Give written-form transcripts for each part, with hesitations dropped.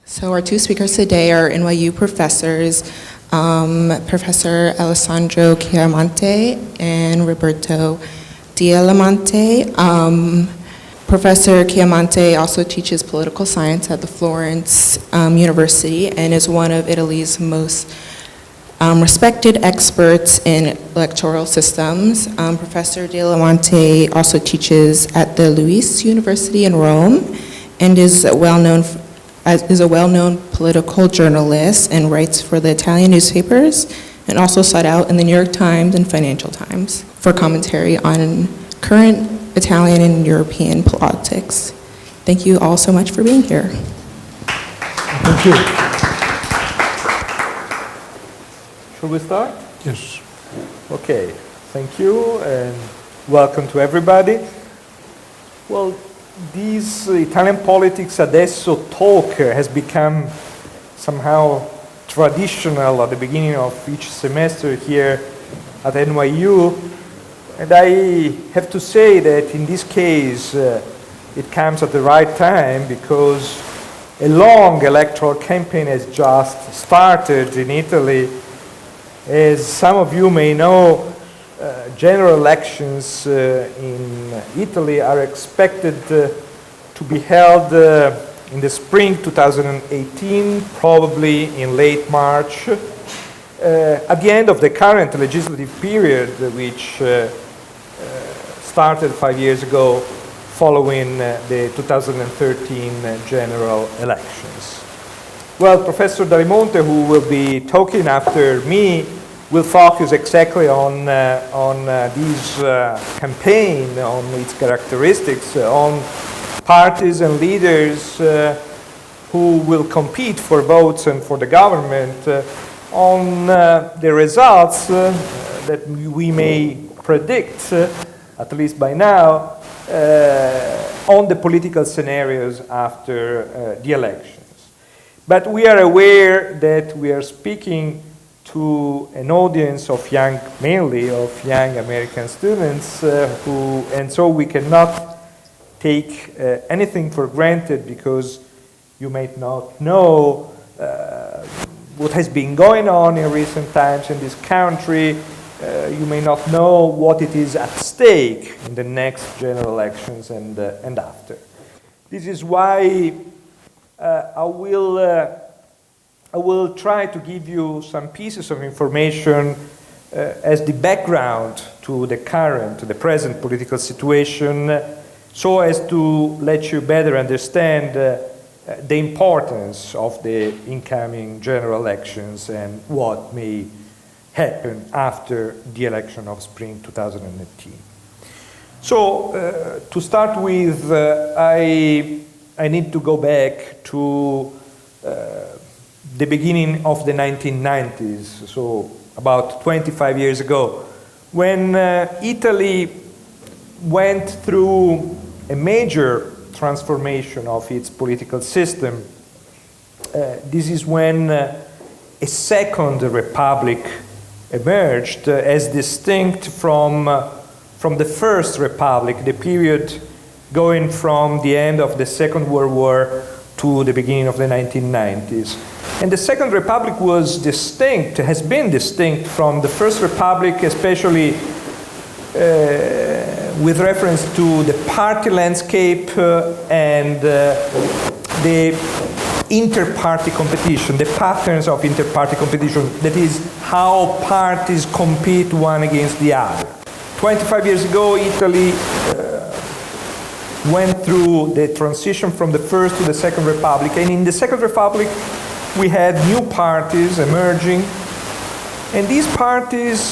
So our two speakers today are NYU professors, Professor Alessandro Chiaramonte and Roberto Dialamonte. Professor Chiaramonte also teaches political science at the Florence University and is one of Italy's most respected experts in electoral systems. Professor Dialamonte also teaches at the Luis University in Rome and is a well-known political journalist and writes for the Italian newspapers, and also sought out in the New York Times and Financial Times for commentary on current Italian and European politics. Thank you all so much for being here. Thank you. Should we start? Yes. Okay, thank you and welcome to everybody. Well, this Italian politics adesso talk has become somehow traditional at the beginning of each semester here at NYU, and I have to say that in this case it comes at the right time because a long electoral campaign has just started in Italy. As some of you may know, general elections in Italy are expected to be held in the spring 2018, probably in late March, at the end of the current legislative period, which started 5 years ago following the 2013 general elections. Well, Professor Dialamonte, who will be talking after me, will focus exactly on this campaign, on its characteristics, on parties and leaders who will compete for votes and for the government, on the results that we may predict, at least by now, on the political scenarios after the elections. But we are aware that we are speaking to an audience of mainly of young American students and so we cannot take anything for granted because you may not know what has been going on in recent times in this country. You may not know what it is at stake in the next general elections and after. This is why I will try to give you some pieces of information as the background to the present political situation, so as to let you better understand the importance of the incoming general elections and what may happen after the election of spring 2018. So, to start with, I need to go back to the beginning of the 1990s, so about 25 years ago, when Italy went through a major transformation of its political system. This is when a second republic emerged as distinct from the first republic, the period going from the end of the Second World War to the beginning of the 1990s. And the Second Republic was distinct, has been distinct from the First Republic, especially with reference to the party landscape and the inter-party competition, the patterns of inter-party competition, that is, how parties compete one against the other. 25 years ago, Italy went through the transition from the First to the Second Republic, and in the Second Republic, we had new parties emerging, and these parties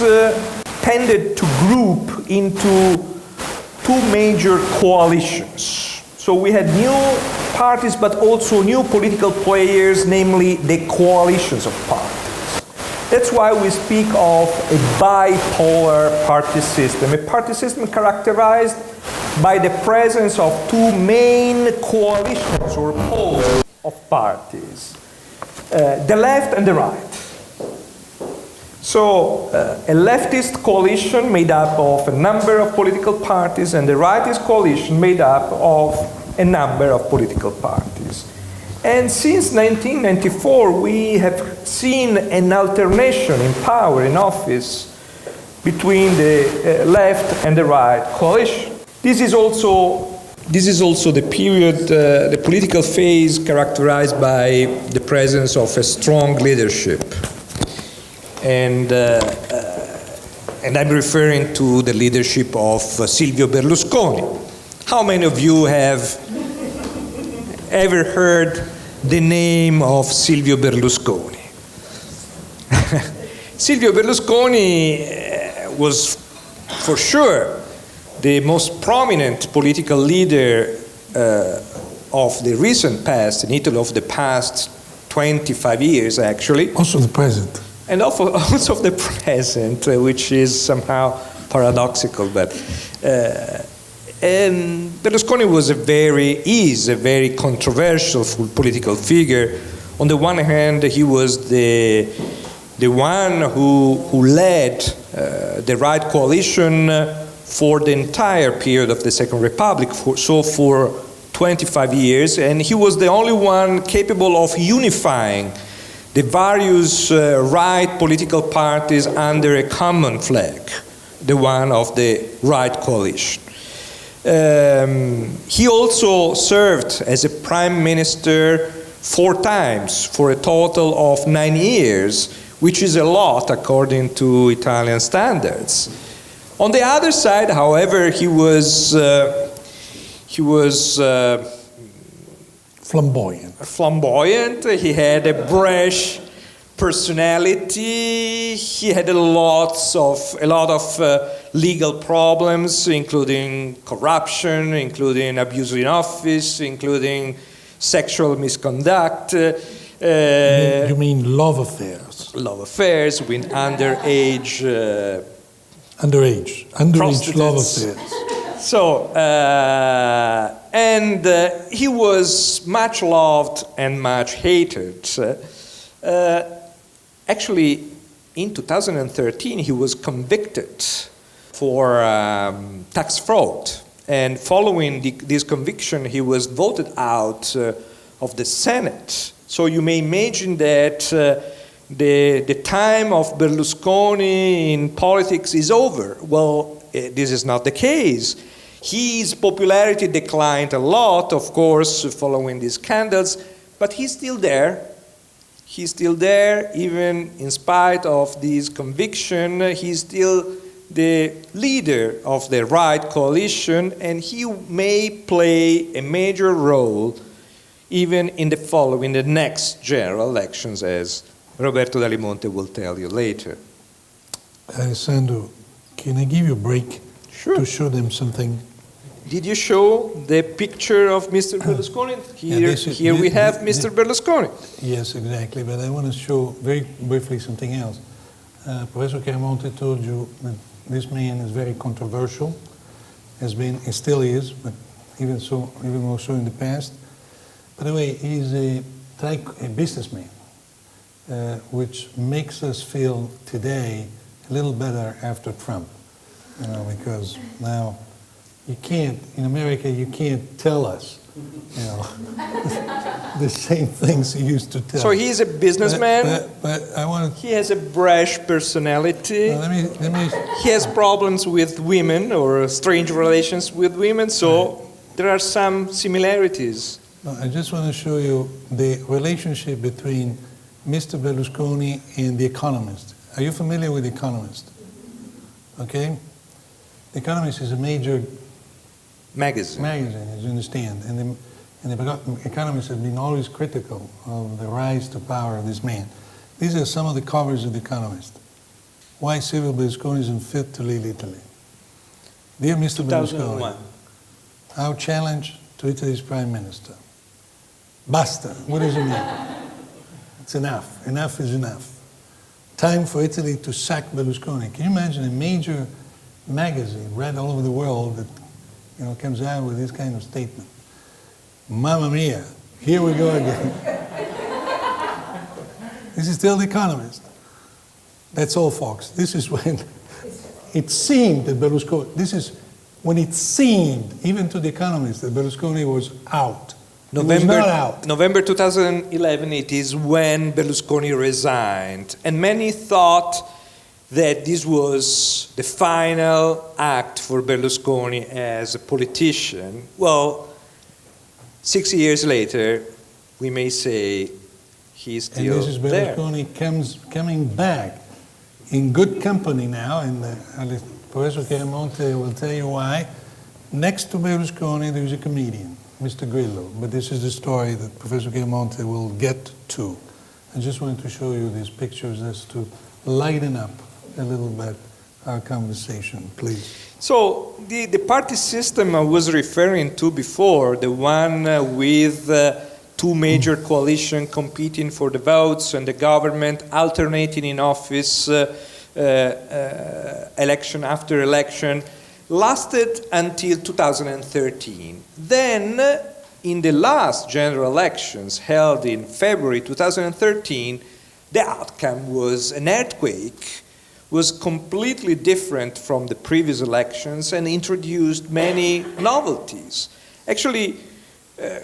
tended to group into two major coalitions. So we had new parties, but also new political players, namely the coalitions of parties. That's why we speak of a bipolar party system, a party system characterized by the presence of two main coalitions or poles of parties. The left and the right. So a leftist coalition made up of a number of political parties and the rightist coalition made up of a number of political parties. And since 1994, we have seen an alternation in power, in office, between the left and the right coalition. This is also the period, the political phase characterized by the presence of a strong leadership. And I'm referring to the leadership of Silvio Berlusconi. How many of you have ever heard the name of Silvio Berlusconi? Silvio Berlusconi was for sure the most prominent political leader of the recent past, in Italy of the past 25 years actually. Also the present. And also of the present, which is somehow paradoxical, but and Berlusconi is a very controversial political figure. On the one hand, he was the one who led the right coalition for the entire period of the Second Republic, for 25 years, and he was the only one capable of unifying the various right political parties under a common flag, the one of the right coalition. He also served as a prime minister 4 times for a total of 9 years, which is a lot according to Italian standards. On the other side, however, he was flamboyant. He had a brash personality. He had a lot of legal problems, including corruption, including abuse in office, including sexual misconduct. You mean love affairs? Love affairs with underage love affairs. So, he was much loved and much hated. Actually, in 2013, he was convicted for tax fraud. And following this conviction, he was voted out of the Senate. So you may imagine that the time of Berlusconi in politics is over. Well, this is not the case. His popularity declined a lot, of course, following these scandals, but he's still there. He's still there, even in spite of this conviction. He's still the leader of the right coalition, and he may play a major role even in the next general elections, as Roberto Dalimonte will tell you later. Alessandro, can I give you a break? Sure. To show them something? Did you show the picture of Mr. Berlusconi? Here we have Mr. Berlusconi. Yes, exactly, but I want to show very briefly something else. Professor Chiaramonte told you that this man is very controversial, has been, and still is, but even more so in the past. By the way, he's a businessman, which makes us feel today a little better after Trump. Because now you can't, in America, you can't tell us, the same things he used to tell. So he's a businessman. But I want to. He has a brash personality. Let me. He has problems with women or strange relations with women. So there are some similarities. I just want to show you the relationship between Mr. Berlusconi and The Economist. Are you familiar with The Economist? Okay? The Economist is a major magazine, as you understand. And the Economist has been always critical of the rise to power of this man. These are some of the covers of The Economist. Why Silvio Berlusconi is unfit to lead Italy. Dear Mr. 2001. Berlusconi, our challenge to Italy's Prime Minister. Basta. What does it mean? It's enough. Enough is enough. Time for Italy to sack Berlusconi. Can you imagine a major magazine read all over the world that comes out with this kind of statement? Mamma mia, here we go again. This is still The Economist. That's all, folks. This is when it seemed that Berlusconi, this is when it seemed, even to The Economist, that Berlusconi was out was not out. November 2011, it is when Berlusconi resigned. And many thought that this was the final act for Berlusconi as a politician. Well, 6 years later, we may say he's still and this is Berlusconi coming back in good company now, and Professor Chiaramonte will tell you why. Next to Berlusconi, there is a comedian, Mr. Grillo, but this is the story that Professor Chiaramonte will get to. I just wanted to show you these pictures as to lighten up a little bit our conversation, please. So the party system I was referring to before, the one with two major coalitions competing for the votes and the government alternating in office election after election, lasted until 2013. Then, in the last general elections held in February 2013, the outcome was an earthquake, was completely different from the previous elections and introduced many novelties. Actually,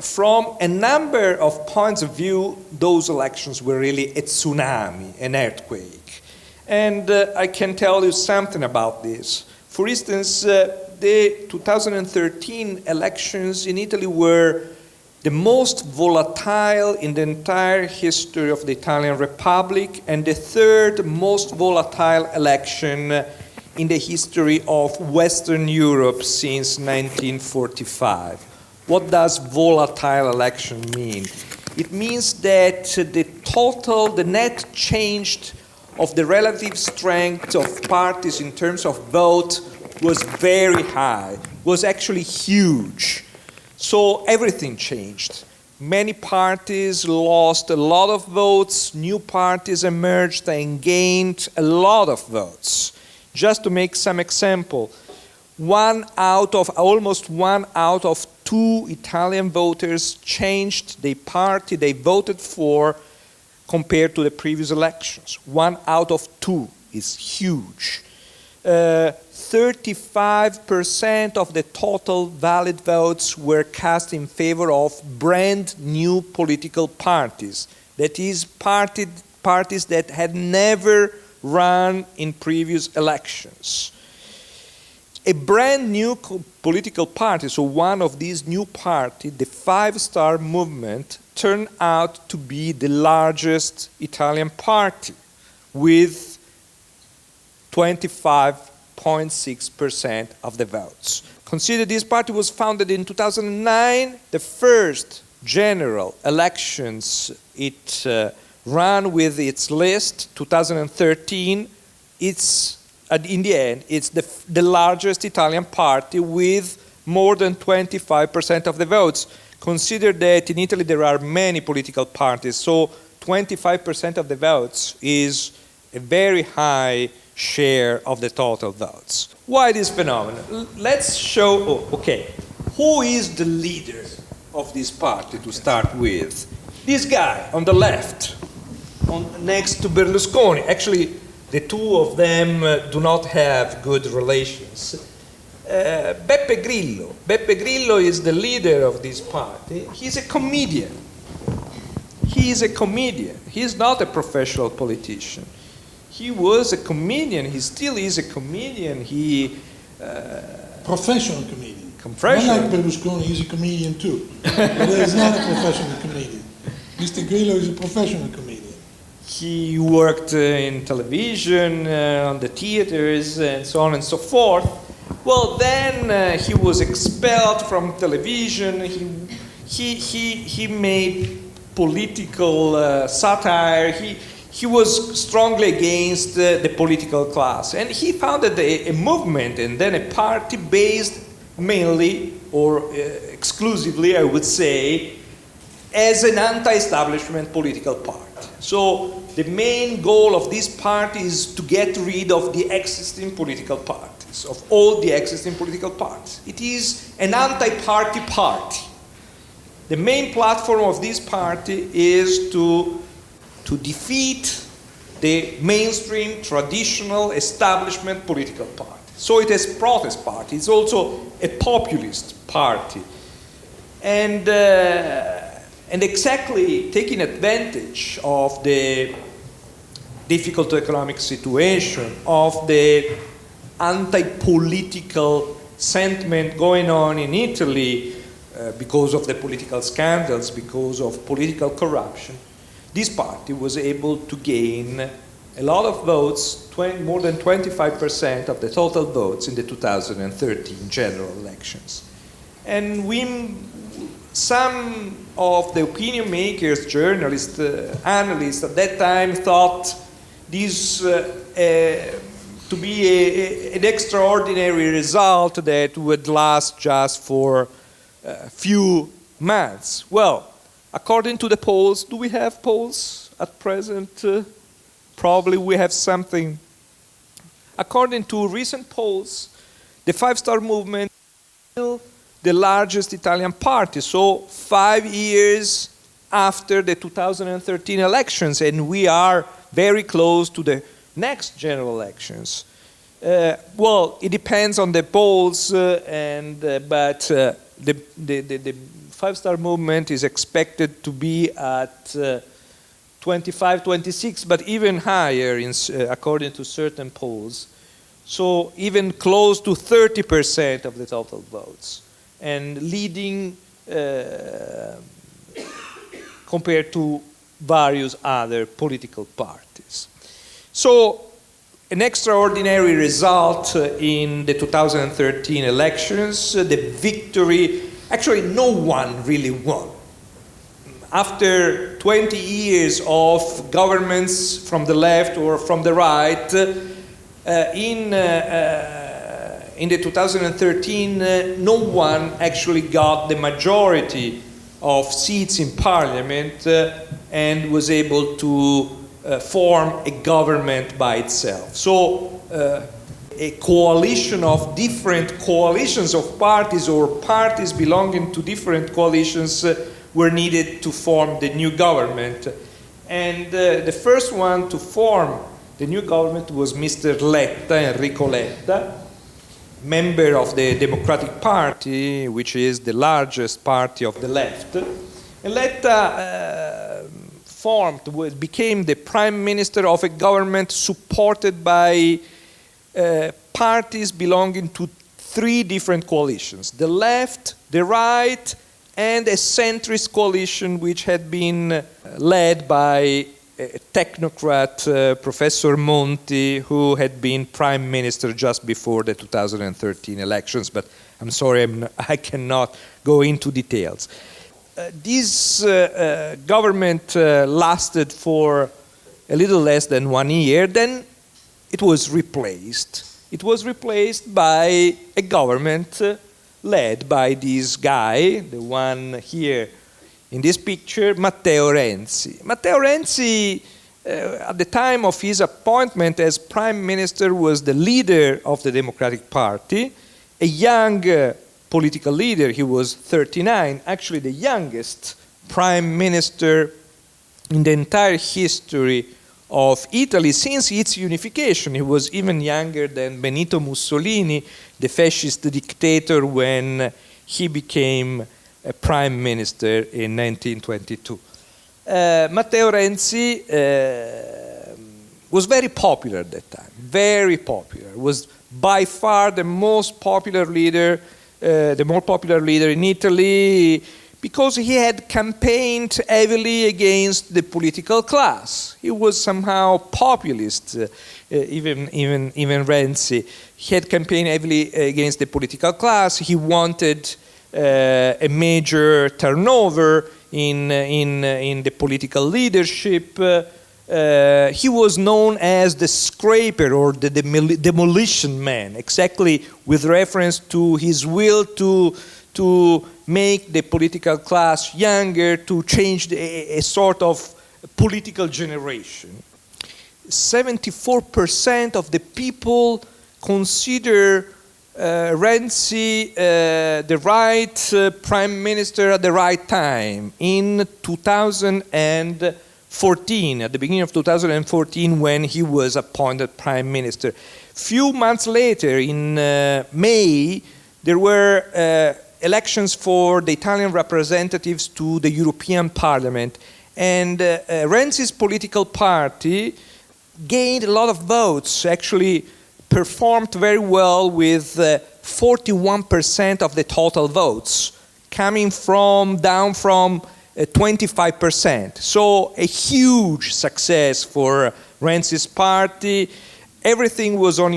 from a number of points of view, those elections were really a tsunami, an earthquake. And I can tell you something about this. For instance, the 2013 elections in Italy were the most volatile in the entire history of the Italian Republic and the third most volatile election in the history of Western Europe since 1945. What does volatile election mean? It means that the net change of the relative strength of parties in terms of vote was very high, was actually huge. So everything changed. Many parties lost a lot of votes, new parties emerged and gained a lot of votes. Just to make some example, almost one out of two Italian voters changed the party they voted for compared to the previous elections. 1 out of 2 is huge. 35% of the total valid votes were cast in favor of brand new political parties. That is, parties that had never run in previous elections. A brand new political party, so one of these new parties, the Five Star Movement, turned out to be the largest Italian party with 25.6% of the votes. Consider this party was founded in 2009. The first general elections it ran with its list, 2013. In the end, it's the largest Italian party with more than 25% of the votes. Consider that in Italy there are many political parties, so 25% of the votes is a very high share of the total votes. Why this phenomenon? Let's show, who is the leader of this party to start with? This guy on the left, next to Berlusconi. Actually, the two of them do not have good relations. Beppe Grillo. Beppe Grillo is the leader of this party. He's a comedian. He is a comedian. He's not a professional politician. He was a comedian. He still is a comedian. Professional comedian. Professional. Unlike Berlusconi, he's a comedian too. But he's not a professional comedian. Mr. Grillo is a professional comedian. He worked in television, on the theaters, and so on and so forth. Well, then he was expelled from television. He made political satire. He was strongly against the political class. And he founded a movement and then a party based mainly, or exclusively, I would say, as an anti-establishment political party. So the main goal of this party is to get rid of the existing political parties, of all the existing political parties. It is an anti-party party. The main platform of this party is to defeat the mainstream, traditional, establishment political party. So it is a protest party. It's also a populist party. And And exactly taking advantage of the difficult economic situation, of the anti-political sentiment going on in Italy because of the political scandals, because of political corruption, this party was able to gain a lot of votes, more than 25% of the total votes in the 2013 general elections. And some of the opinion makers, journalists, analysts at that time thought this to be an extraordinary result that would last just for a few months. Well, according to the polls, do we have polls at present? Probably we have something. According to recent polls, the Five Star Movement is still the largest Italian party, so 5 years after the 2013 elections, and we are very close to the next general elections. Well, it depends on the polls, but the Five Star Movement is expected to be at 25, 26, but even higher according to certain polls. So even close to 30% of the total votes, and leading compared to various other political parties. So an extraordinary result in the 2013 elections, the victory, actually no one really won. After 20 years of governments from the left or from the right, in the 2013, no one actually got the majority of seats in parliament and was able to form a government by itself. So a coalition of different coalitions of parties or parties belonging to different coalitions were needed to form the new government. And the first one to form the new government was Mr. Letta, Enrico Letta, member of the Democratic Party, which is the largest party of the left. And Letta became the prime minister of a government supported by parties belonging to three different coalitions: the left, the right, and a centrist coalition which had been led by a technocrat, Professor Monti, who had been prime minister just before the 2013 elections, but I'm sorry, I cannot go into details. This government lasted for a little less than 1 year, then it was replaced. It was replaced by a government led by this guy, the one here in this picture, Matteo Renzi. Matteo Renzi, at the time of his appointment as prime minister, was the leader of the Democratic Party, a young political leader. He was 39, actually the youngest prime minister in the entire history of Italy since its unification. He was even younger than Benito Mussolini, the fascist dictator, when he became a prime minister in 1922. Matteo Renzi was very popular at that time, very popular. Was by far the most popular leader, the more popular leader in Italy, because he had campaigned heavily against the political class. He was somehow populist, even Renzi. He had campaigned heavily against the political class. He wanted a major turnover in the political leadership. He was known as the scraper or the demolition man, exactly with reference to his will to make the political class younger, to change a sort of political generation. 74% of the people consider Renzi the right prime minister at the right time. In 2014, at the beginning of 2014, when he was appointed prime minister. Few months later, in May, there were elections for the Italian representatives to the European Parliament. And Renzi's political party gained a lot of votes, actually performed very well with 41% of the total votes, coming down from 25%. So a huge success for Renzi's party. Everything was on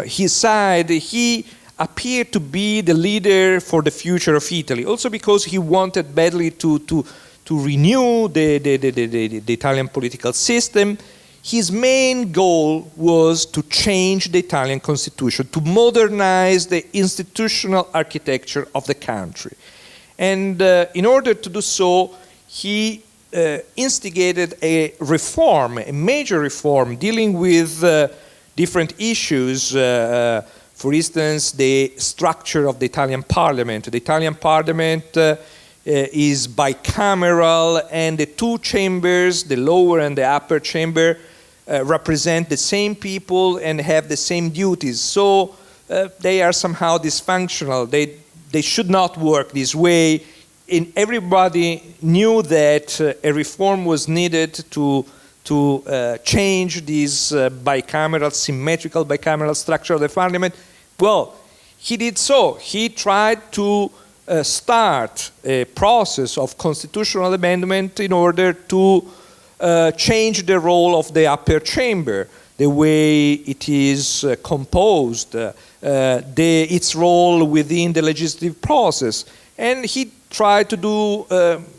his side. He appeared to be the leader for the future of Italy, also because he wanted badly to renew the Italian political system. His main goal was to change the Italian constitution, to modernize the institutional architecture of the country. And in order to do so, he instigated a reform, a major reform, dealing with different issues. For instance, the structure of the Italian parliament. The Italian parliament is bicameral, and the two chambers, the lower and the upper chamber, represent the same people and have the same duties. So they are somehow dysfunctional. They should not work this way. And everybody knew that a reform was needed to change this symmetrical bicameral structure of the parliament. Well, he did so. He tried to start a process of constitutional amendment in order to change the role of the upper chamber, the way it is composed, its role within the legislative process. And he tried to do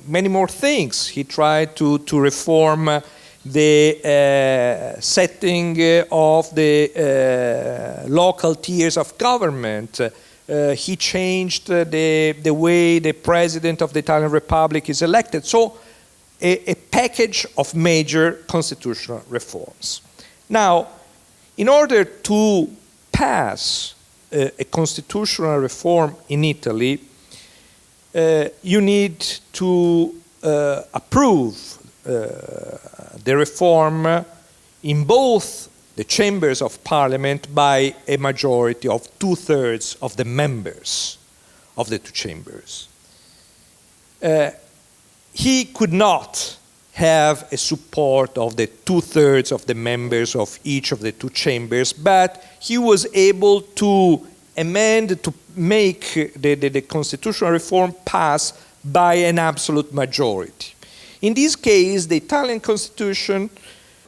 many more things. He tried to reform the setting of the local tiers of government. He changed the way the president of the Italian Republic is elected. So a package of major constitutional reforms. Now, in order to pass a constitutional reform in Italy, you need to approve the reform in both the chambers of parliament by a majority of 2/3 of the members of the two chambers. He could not have a support of the 2/3 of the members of each of the two chambers, but he was able to amend, to make the constitutional reform pass by an absolute majority. In this case, the Italian constitution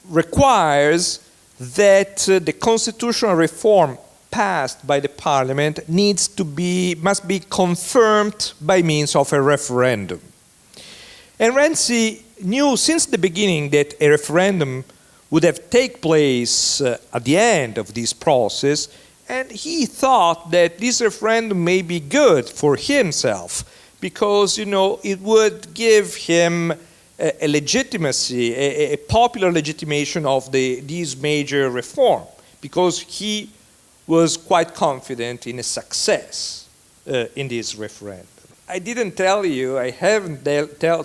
requires that the constitutional reform passed by the parliament must be confirmed by means of a referendum. And Renzi knew since the beginning that a referendum would have taken place at the end of this process, and he thought that this referendum may be good for himself because, it would give him a legitimacy, a popular legitimation of this major reform, because he was quite confident in a success in this referendum. I didn't tell you, I haven't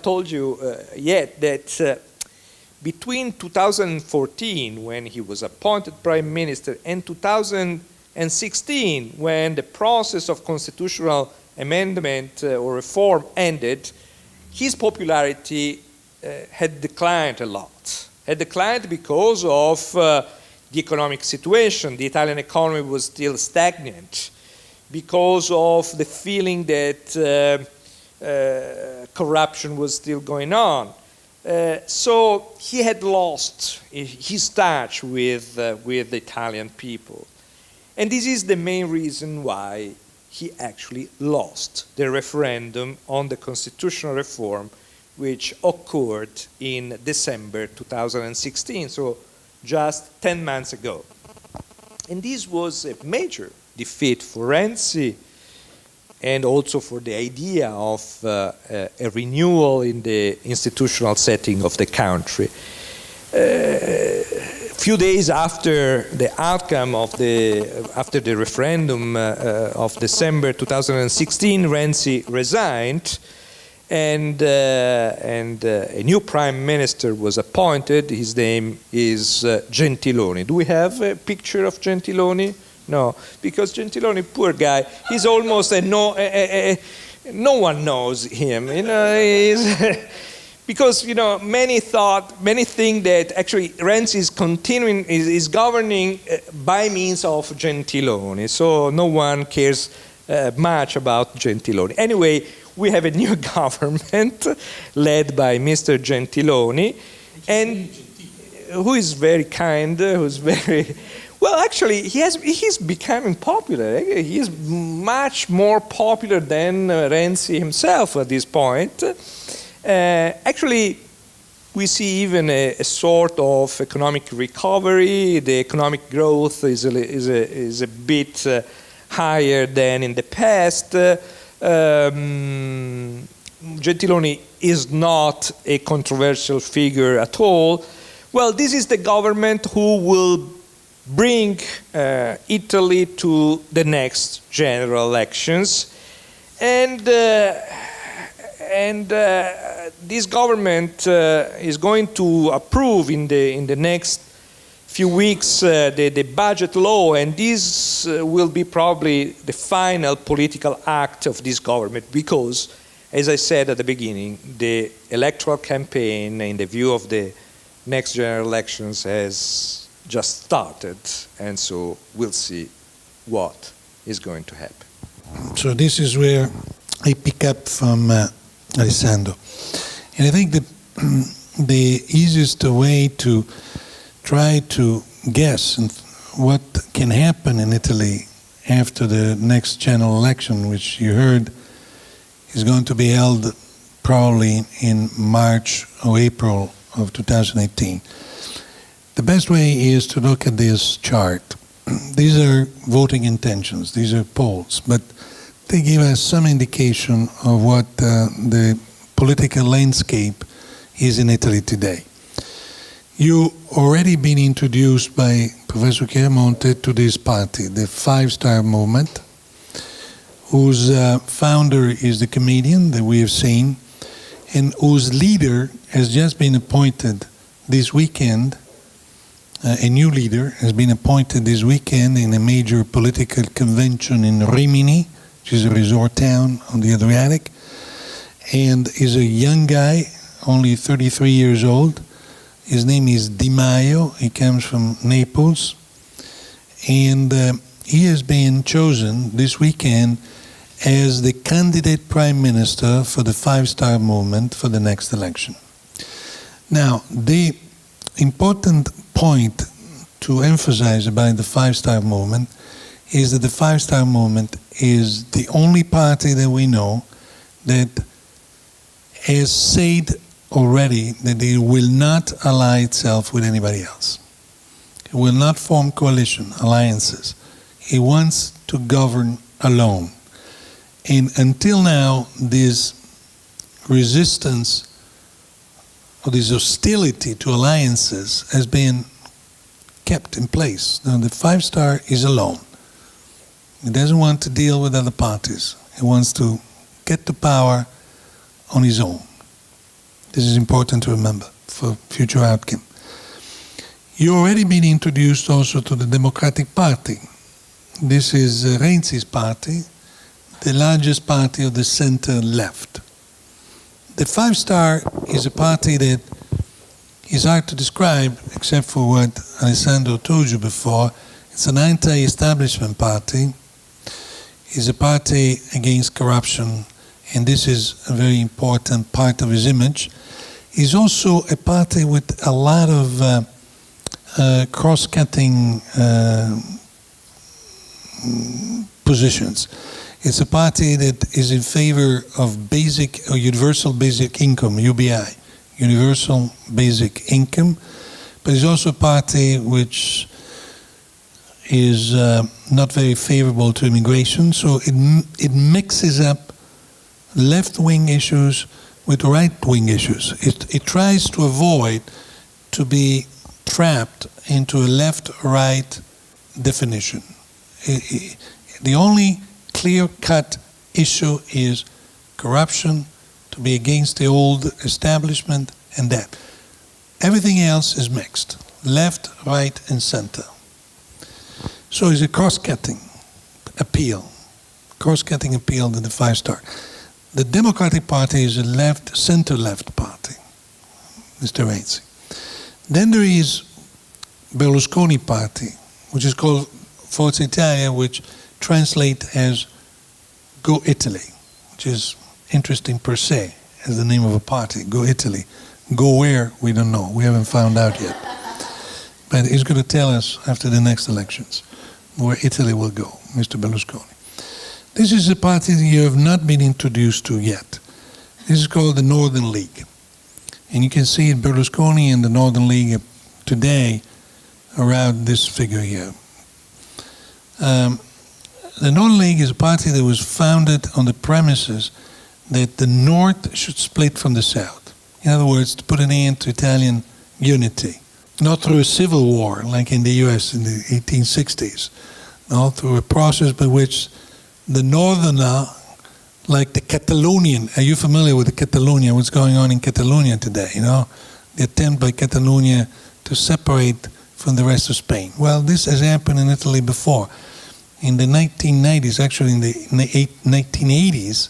told you yet that between 2014, when he was appointed Prime Minister, and 2016, when the process of constitutional amendment or reform ended, his popularity had declined a lot. Had declined because of the economic situation. The Italian economy was still stagnant, because of the feeling that corruption was still going on. So he had lost his touch with the Italian people. And this is the main reason why he actually lost the referendum on the constitutional reform, which occurred in December 2016, so just 10 months ago. And this was a major defeat for Renzi, and also for the idea of a renewal in the institutional setting of the country. A few days after the outcome after the referendum of December 2016, Renzi resigned, and a new prime minister was appointed. His name is Gentiloni. Do we have a picture of Gentiloni? No, because Gentiloni, poor guy, he's almost no one knows him. Because many think that actually Renzi is governing by means of Gentiloni. So no one cares much about Gentiloni. Anyway, we have a new government led by Mr. Gentiloni, and who is very kind, who's very well. Actually, he's becoming popular. He is much more popular than Renzi himself at this point. Actually, we see even a sort of economic recovery. The economic growth is a bit higher than in the past. Gentiloni is not a controversial figure at all. Well, this is the government who will bring Italy to the next general elections, and this government is going to approve in the next few weeks the budget law, and this will be probably the final political act of this government, because, as I said at the beginning, the electoral campaign in the view of the next general elections has just started, and so we'll see what is going to happen. So this is where I pick up from Alessandro. And I think that the easiest way to try to guess what can happen in Italy after the next general election, which you heard is going to be held probably in March or April of 2018. The best way is to look at this chart. These are voting intentions, these are polls, but they give us some indication of what the political landscape is in Italy today. You already been introduced by Professor Chiaramonte to this party, the Five Star Movement, whose founder is the comedian that we have seen, and whose leader has just been appointed this weekend. A new leader has been appointed this weekend in a major political convention in Rimini, which is a resort town on the Adriatic, and is a young guy, only 33 years old. His name is Di Maio. He comes from Naples, and he has been chosen this weekend as the candidate prime minister for the Five Star Movement for the next election. Now, the important point to emphasize about the Five Star Movement is that the Five Star Movement is the only party that we know that has said already that it will not ally itself with anybody else. It will not form coalition, alliances. It wants to govern alone. And until now, this resistance or this hostility to alliances has been kept in place. Now, the Five Star is alone. It doesn't want to deal with other parties. It wants to get to power on his own. This is important to remember for future outcome. You already been introduced also to the Democratic Party. This is Renzi's party, the largest party of the center left. The Five Star is a party that is hard to describe, except for what Alessandro told you before. It's an anti-establishment party. It's a party against corruption, and this is a very important part of his image. It's also a party with a lot of cross-cutting positions. It's a party that is in favor of basic or universal basic income, UBI, universal basic income, but it's also a party which is not very favorable to immigration, so it mixes up left-wing issues with right-wing issues. It tries to avoid to be trapped into a left-right definition. The only clear-cut issue is corruption, to be against the old establishment, and that. Everything else is mixed, left, right, and center. So it's a cross-cutting appeal to the five-star. The Democratic Party is a center-left party, Mr. Renzi. Then there is Berlusconi Party, which is called Forza Italia, which translates as Go Italy, which is interesting per se, as the name of a party, Go Italy. Go where, we don't know. We haven't found out yet. But he's going to tell us after the next elections where Italy will go, Mr. Berlusconi. This is a party that you have not been introduced to yet. This is called the Northern League. And you can see Berlusconi and the Northern League today around this figure here. The Northern League is a party that was founded on the premises that the North should split from the South. In other words, to put an end to Italian unity. Not through a civil war like in the US in the 1860s. No, through a process by which the Northerner, like the Catalonian, are you familiar with the Catalonia, what's going on in Catalonia today, you know? The attempt by Catalonia to separate from the rest of Spain. Well, this has happened in Italy before. In the 1990s, actually in the 1980s,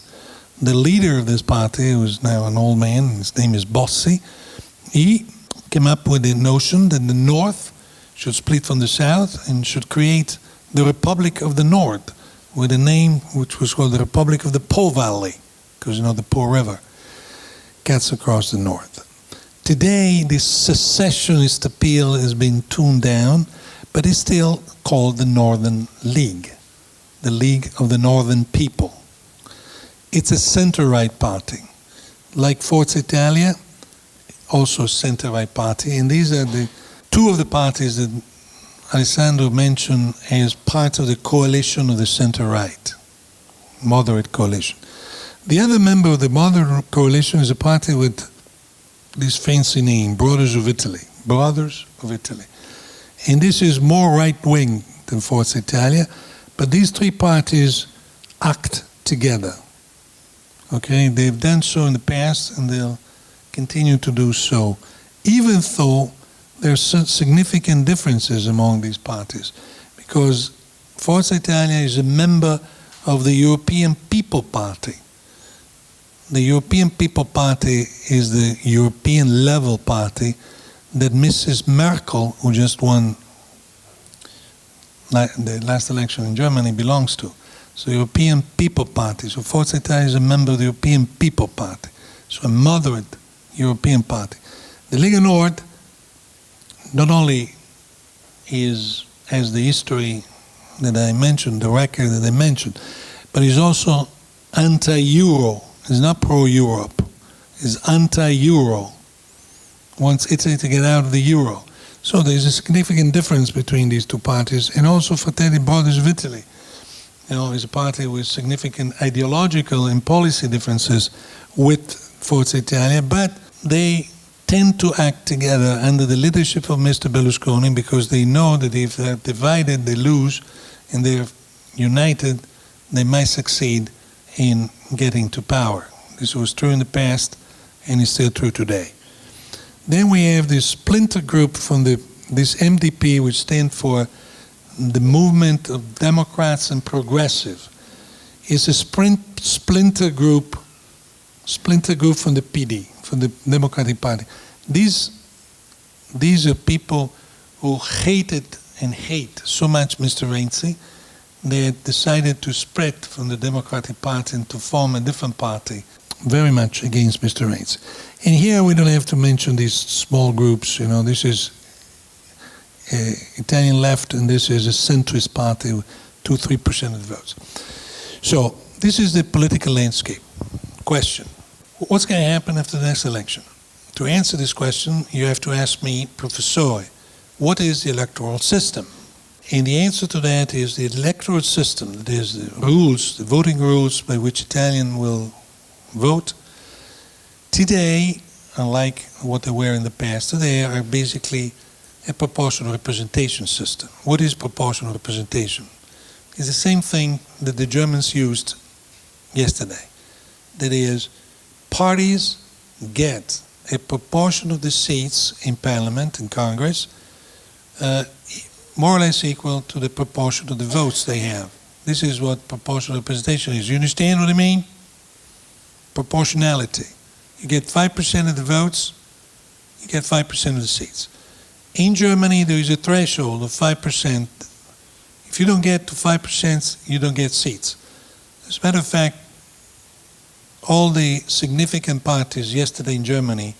the leader of this party, who is now an old man, his name is Bossi, he came up with the notion that the North should split from the South and should create the Republic of the North, with a name which was called the Republic of the Po Valley, because you know the Po River cuts across the north. Today, this secessionist appeal has been tuned down, but it's still called the Northern League, the League of the Northern People. It's a center-right party. Like Forza Italia, also a center-right party, and these are the two of the parties that Alessandro mentioned as part of the coalition of the center-right, moderate coalition. The other member of the moderate coalition is a party with this fancy name, Brothers of Italy. Brothers of Italy. And this is more right-wing than Forza Italia, but these three parties act together. Okay, they've done so in the past and they'll continue to do so, even though there's significant differences among these parties, because Forza Italia is a member of the European People Party. The European People Party is the European level party that Mrs. Merkel, who just won the last election in Germany, belongs to. So European People Party. So Forza Italia is a member of the European People Party. So a moderate European party. The Lega Nord not only has the history that I mentioned, the record that I mentioned, but is also anti-Euro. It's not pro-Europe. It's anti-Euro. Wants Italy to get out of the Euro. So there's a significant difference between these two parties, and also Fratelli Brothers of Italy. You know, is a party with significant ideological and policy differences with Forza Italia, but they tend to act together under the leadership of Mr. Berlusconi, because they know that if they're divided, they lose, and they're united, they might succeed in getting to power. This was true in the past, and is still true today. Then we have this splinter group from this MDP, which stands for the Movement of Democrats and Progressive. It's a splinter group from the PD, from the Democratic Party. These are people who hated and hate so much Mr. Renzi, they had decided to spread from the Democratic Party and to form a different party, very much against Mr. Renzi. And here we don't have to mention these small groups, you know, this is Italian left and this is a centrist party with 2-3% of the votes. So this is the political landscape. Question. What's going to happen after the next election? To answer this question, you have to ask me, Professor, what is the electoral system? And the answer to that is the electoral system, that is the rules, the voting rules by which Italians will vote. Today, unlike what they were in the past, today are basically a proportional representation system. What is proportional representation? It's the same thing that the Germans used yesterday. That is, parties get a proportion of the seats in Parliament and Congress, more or less equal to the proportion of the votes they have. This is what proportional representation is. You understand what I mean? Proportionality. You get 5% of the votes, you get 5% of the seats. In Germany, there is a threshold of 5%. If you don't get to 5%, you don't get seats. As a matter of fact, all the significant parties yesterday in Germany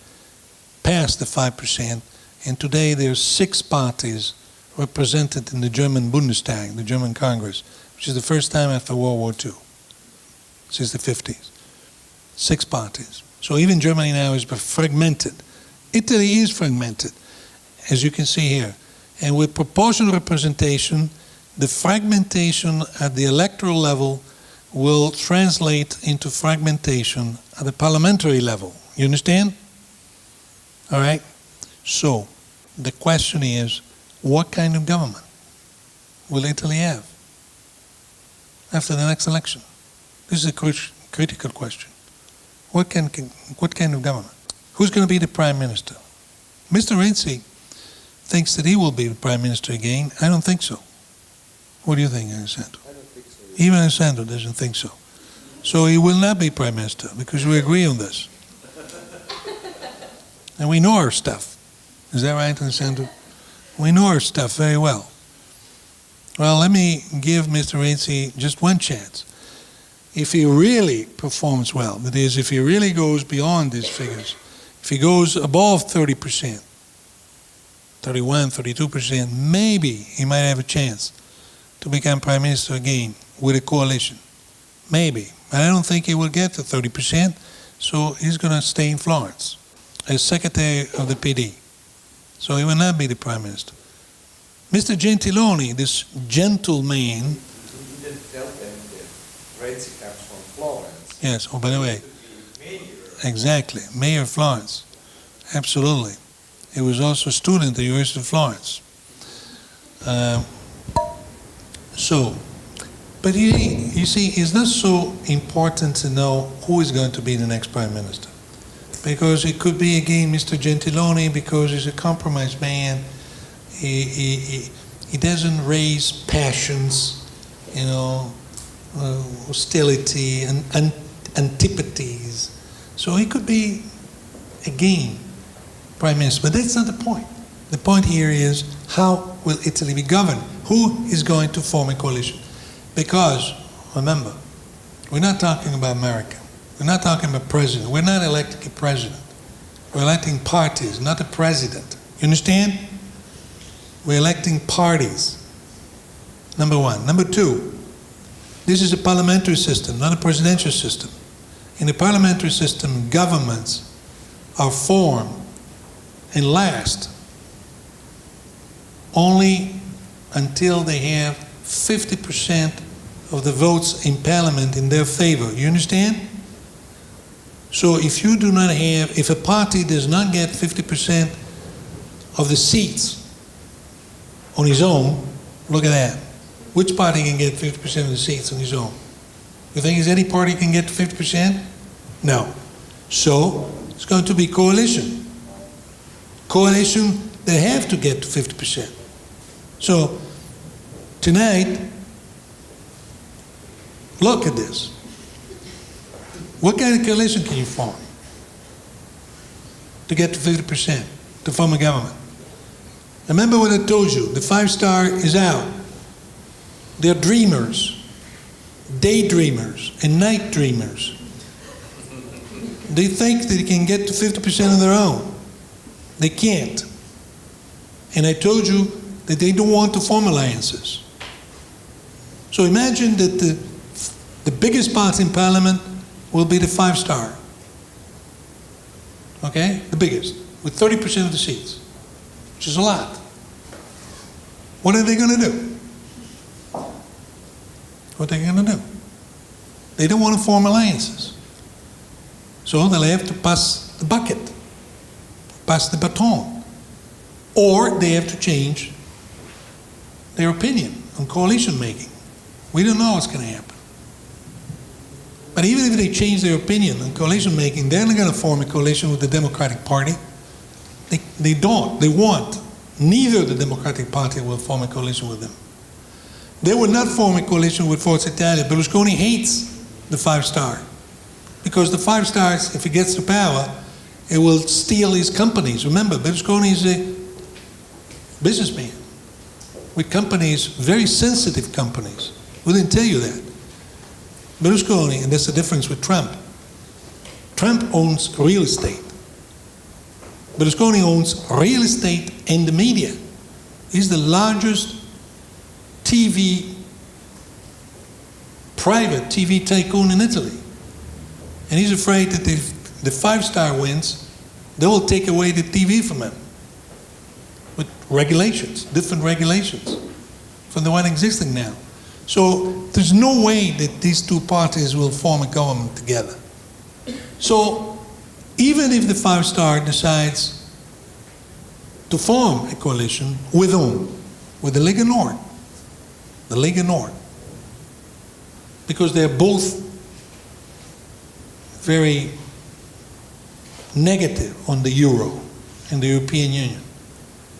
passed the 5%, and today there's 6 parties represented in the German Bundestag, the German Congress, which is the first time after World War II, since the 50s. 6 parties. So even Germany now is fragmented. Italy is fragmented, as you can see here. And with proportional representation, the fragmentation at the electoral level will translate into fragmentation at the parliamentary level. You understand? All right? So, the question is, what kind of government will Italy have after the next election? This is a critical question. What kind of government? Who's going to be the prime minister? Mr. Renzi thinks that he will be the prime minister again. I don't think so. What do you think, Alessandro? I don't think so. Even Alessandro doesn't think so. So he will not be prime minister because we agree on this. And we know our stuff. Is that right, Alessandro? We know our stuff very well. Well, let me give Mr. Renzi just one chance. If he really performs well, that is, if he really goes beyond these figures, if he goes above 30%, 31, 32%, maybe he might have a chance to become prime minister again with a coalition. Maybe. But I don't think he will get to 30%, so he's going to stay in Florence as secretary of the PD. So he will not be the prime minister. Mr. Gentiloni, this gentleman. You didn't tell them that Renzi comes from Florence. Yes, oh, by the way. Mayor. Exactly, Mayor of Florence. Absolutely. He was also a student at the University of Florence. But you see, it's not so important to know who is going to be the next prime minister. Because it could be, again, Mr. Gentiloni, because he's a compromised man. He doesn't raise passions, hostility and antipathies. So he could be, again, prime minister. But that's not the point. The point here is, how will Italy be governed? Who is going to form a coalition? Because, remember, we're not talking about America. We're not talking about president. We're not electing a president. We're electing parties, not a president. You understand? We're electing parties. Number one. Number two, this is a parliamentary system, not a presidential system. In a parliamentary system, governments are formed and last only until they have 50% of the votes in parliament in their favor. You understand? So if you do not have, if a party does not get 50% of the seats on his own, look at that. Which party can get 50% of the seats on his own? You think any party can get 50%? No. So it's going to be coalition. Coalition, they have to get to 50%. So tonight, look at this. What kind of coalition can you form to get to 50%, to form a government? Remember what I told you, the 5-star is out. They're dreamers, daydreamers, and night dreamers. They think that they can get to 50% on their own. They can't. And I told you that they don't want to form alliances. So imagine that the biggest party in parliament will be the 5-star. Okay? The biggest, with 30% of the seats, which is a lot. What are they going to do? What are they going to do? They don't want to form alliances. So they'll have to pass the bucket, pass the baton. Or they have to change their opinion on coalition making. We don't know what's going to happen. But even if they change their opinion on coalition making, they're not going to form a coalition with the Democratic Party. They don't. They want neither the Democratic Party will form a coalition with them. They will not form a coalition with Forza Italia. Berlusconi hates the Five Star, because the Five Stars, if he gets to power, it will steal his companies. Remember, Berlusconi is a businessman with companies, very sensitive companies. We didn't tell you that. Berlusconi, and that's the difference with Trump. Trump owns real estate. Berlusconi owns real estate and the media. He's the largest private TV tycoon in Italy. And he's afraid that if the Five Star wins, they will take away the TV from him with regulations, different regulations from the one existing now. So there's no way that these two parties will form a government together. So even if the Five Star decides to form a coalition, with whom? With the Lega Nord. The Lega Nord. Because they're both very negative on the euro and the European Union.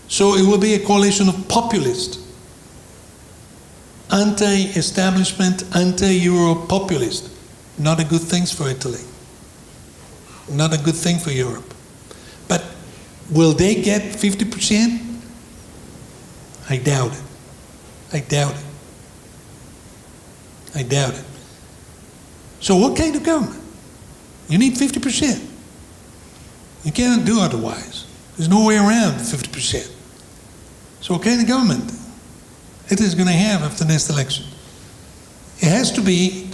So it will be a coalition of populists, anti-establishment, anti-euro populist. Not a good thing for Italy. Not a good thing for Europe. But will they get 50%? I doubt it. I doubt it. I doubt it. So what kind of government? You need 50%. You cannot do otherwise. There's no way around 50%. So what kind of government it is going to have after the next election? It has to be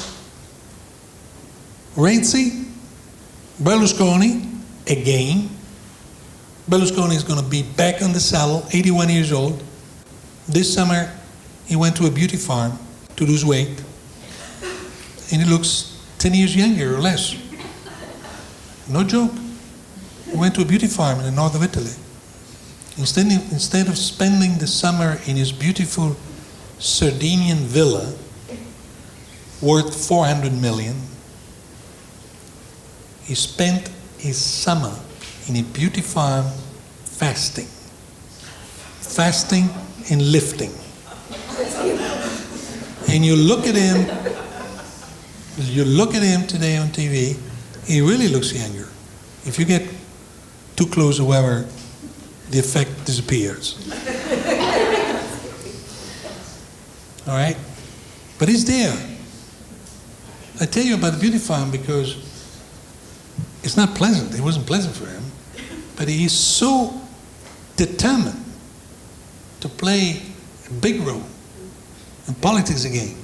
Renzi, Berlusconi, again. Berlusconi is going to be back on the saddle, 81 years old. This summer, he went to a beauty farm to lose weight, and he looks 10 years younger or less. No joke. He went to a beauty farm in the north of Italy. Instead of spending the summer in his beautiful Sardinian villa, worth 400 million, he spent his summer in a beauty farm fasting. Fasting and lifting. And you look at him today on TV, he really looks younger. If you get too close, however, the effect disappears. All right? But he's there. I tell you about the beauty farm because it's not pleasant. It wasn't pleasant for him. But he's so determined to play a big role in politics again.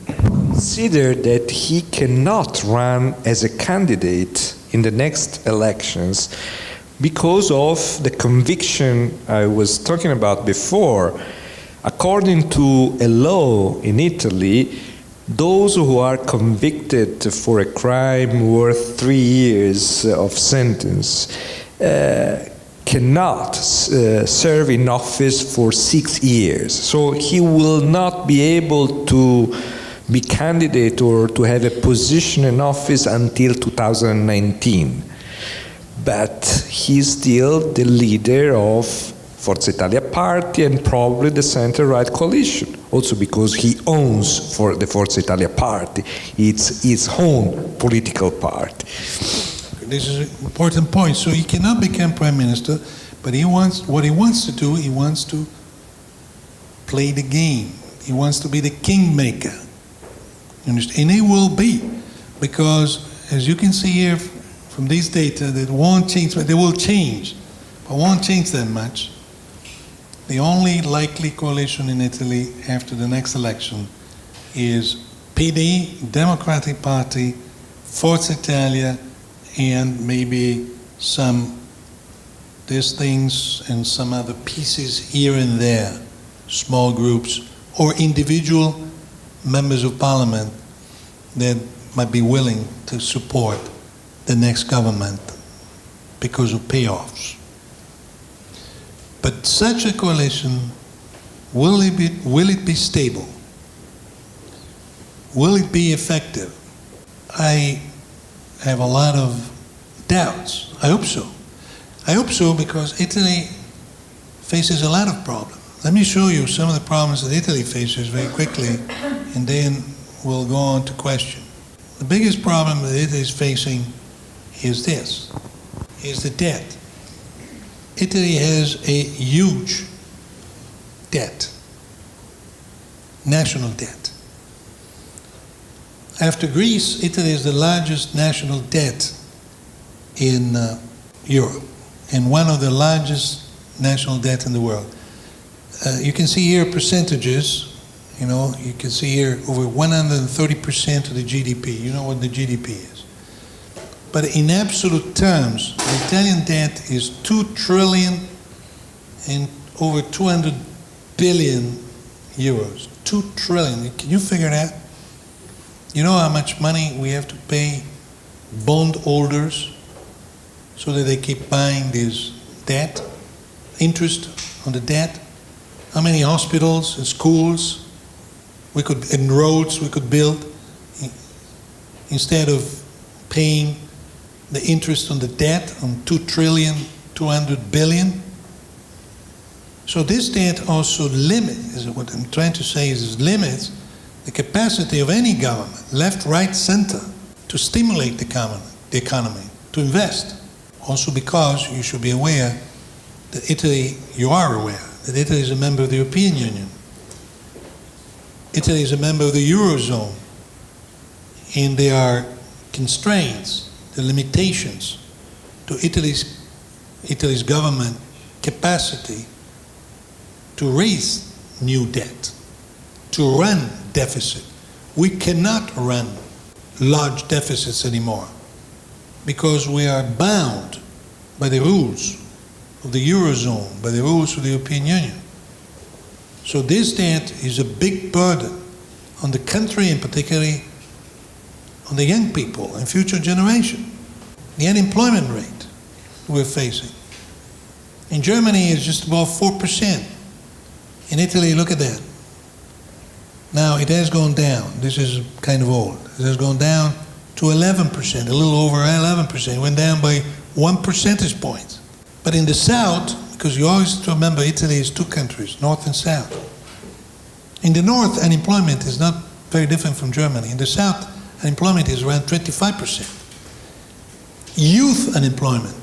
Consider that he cannot run as a candidate in the next elections because of the conviction I was talking about before. According to a law in Italy, those who are convicted for a crime worth 3 years of sentence cannot serve in office for 6 years. So he will not be able to be candidate or to have a position in office until 2019. But he's still the leader of Forza Italia party and probably the center-right coalition, also because he owns for the Forza Italia party. It's his own political party. This is an important point. So he cannot become prime minister, but what he wants to do, he wants to play the game. He wants to be the kingmaker. You understand? And he will be, because as you can see here from these data, that won't change, but they will change, but won't change that much. The only likely coalition in Italy after the next election is PD, Democratic Party, Forza Italia, and maybe these things and some other pieces here and there, small groups, or individual members of parliament that might be willing to support the next government because of payoffs. But such a coalition, will it be stable? Will it be effective? I have a lot of doubts. I hope so. I hope so because Italy faces a lot of problems. Let me show you some of the problems that Italy faces very quickly, and then we'll go on to question. The biggest problem that Italy is facing is this, is the debt. Italy has a huge debt, national debt. After Greece, Italy is the largest national debt in Europe, and one of the largest national debt in the world. You can see here percentages, you can see here over 130% of the GDP. You know what the GDP is. But in absolute terms, the Italian debt is 2 trillion and over 200 billion euros. 2 trillion. Can you figure that? You know how much money we have to pay bondholders so that they keep buying this debt, interest on the debt? How many hospitals and schools and roads we could build instead of paying the interest on the debt on 2 trillion, 200 billion? So this debt also limits, what I'm trying to say is limits the capacity of any government, left, right, center, to stimulate the economy, to invest. Also because you should be aware that you are aware that Italy is a member of the European Union. Italy is a member of the Eurozone, and there are constraints, the limitations to Italy's government capacity to raise new debt, to run deficit. We cannot run large deficits anymore because we are bound by the rules of the Eurozone, by the rules of the European Union. So this debt is a big burden on the country and particularly on the young people and future generation. The unemployment rate we're facing. In Germany, it's just about 4%. In Italy, look at that. Now, it has gone down. This is kind of old. It has gone down to 11%, a little over 11%. It went down by 1 percentage point. But in the south, because you always have to remember Italy is 2 countries, north and south. In the north, unemployment is not very different from Germany. In the south, unemployment is around 25%. Youth unemployment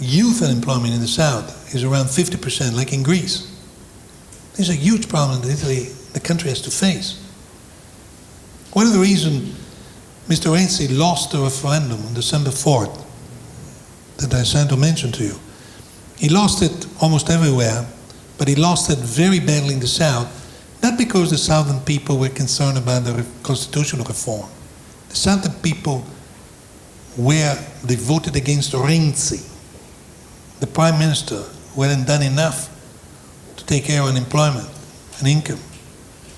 in the south is around 50%, like in Greece. These are huge problems that Italy, the country, has to face. One of the reasons Mr. Renzi lost the referendum on December 4th, that Alessandro mentioned to you, he lost it almost everywhere, but he lost it very badly in the south, not because the southern people were concerned about the constitutional reform. The southern people they voted against Renzi, the prime minister, who hadn't done enough to take care of unemployment and income.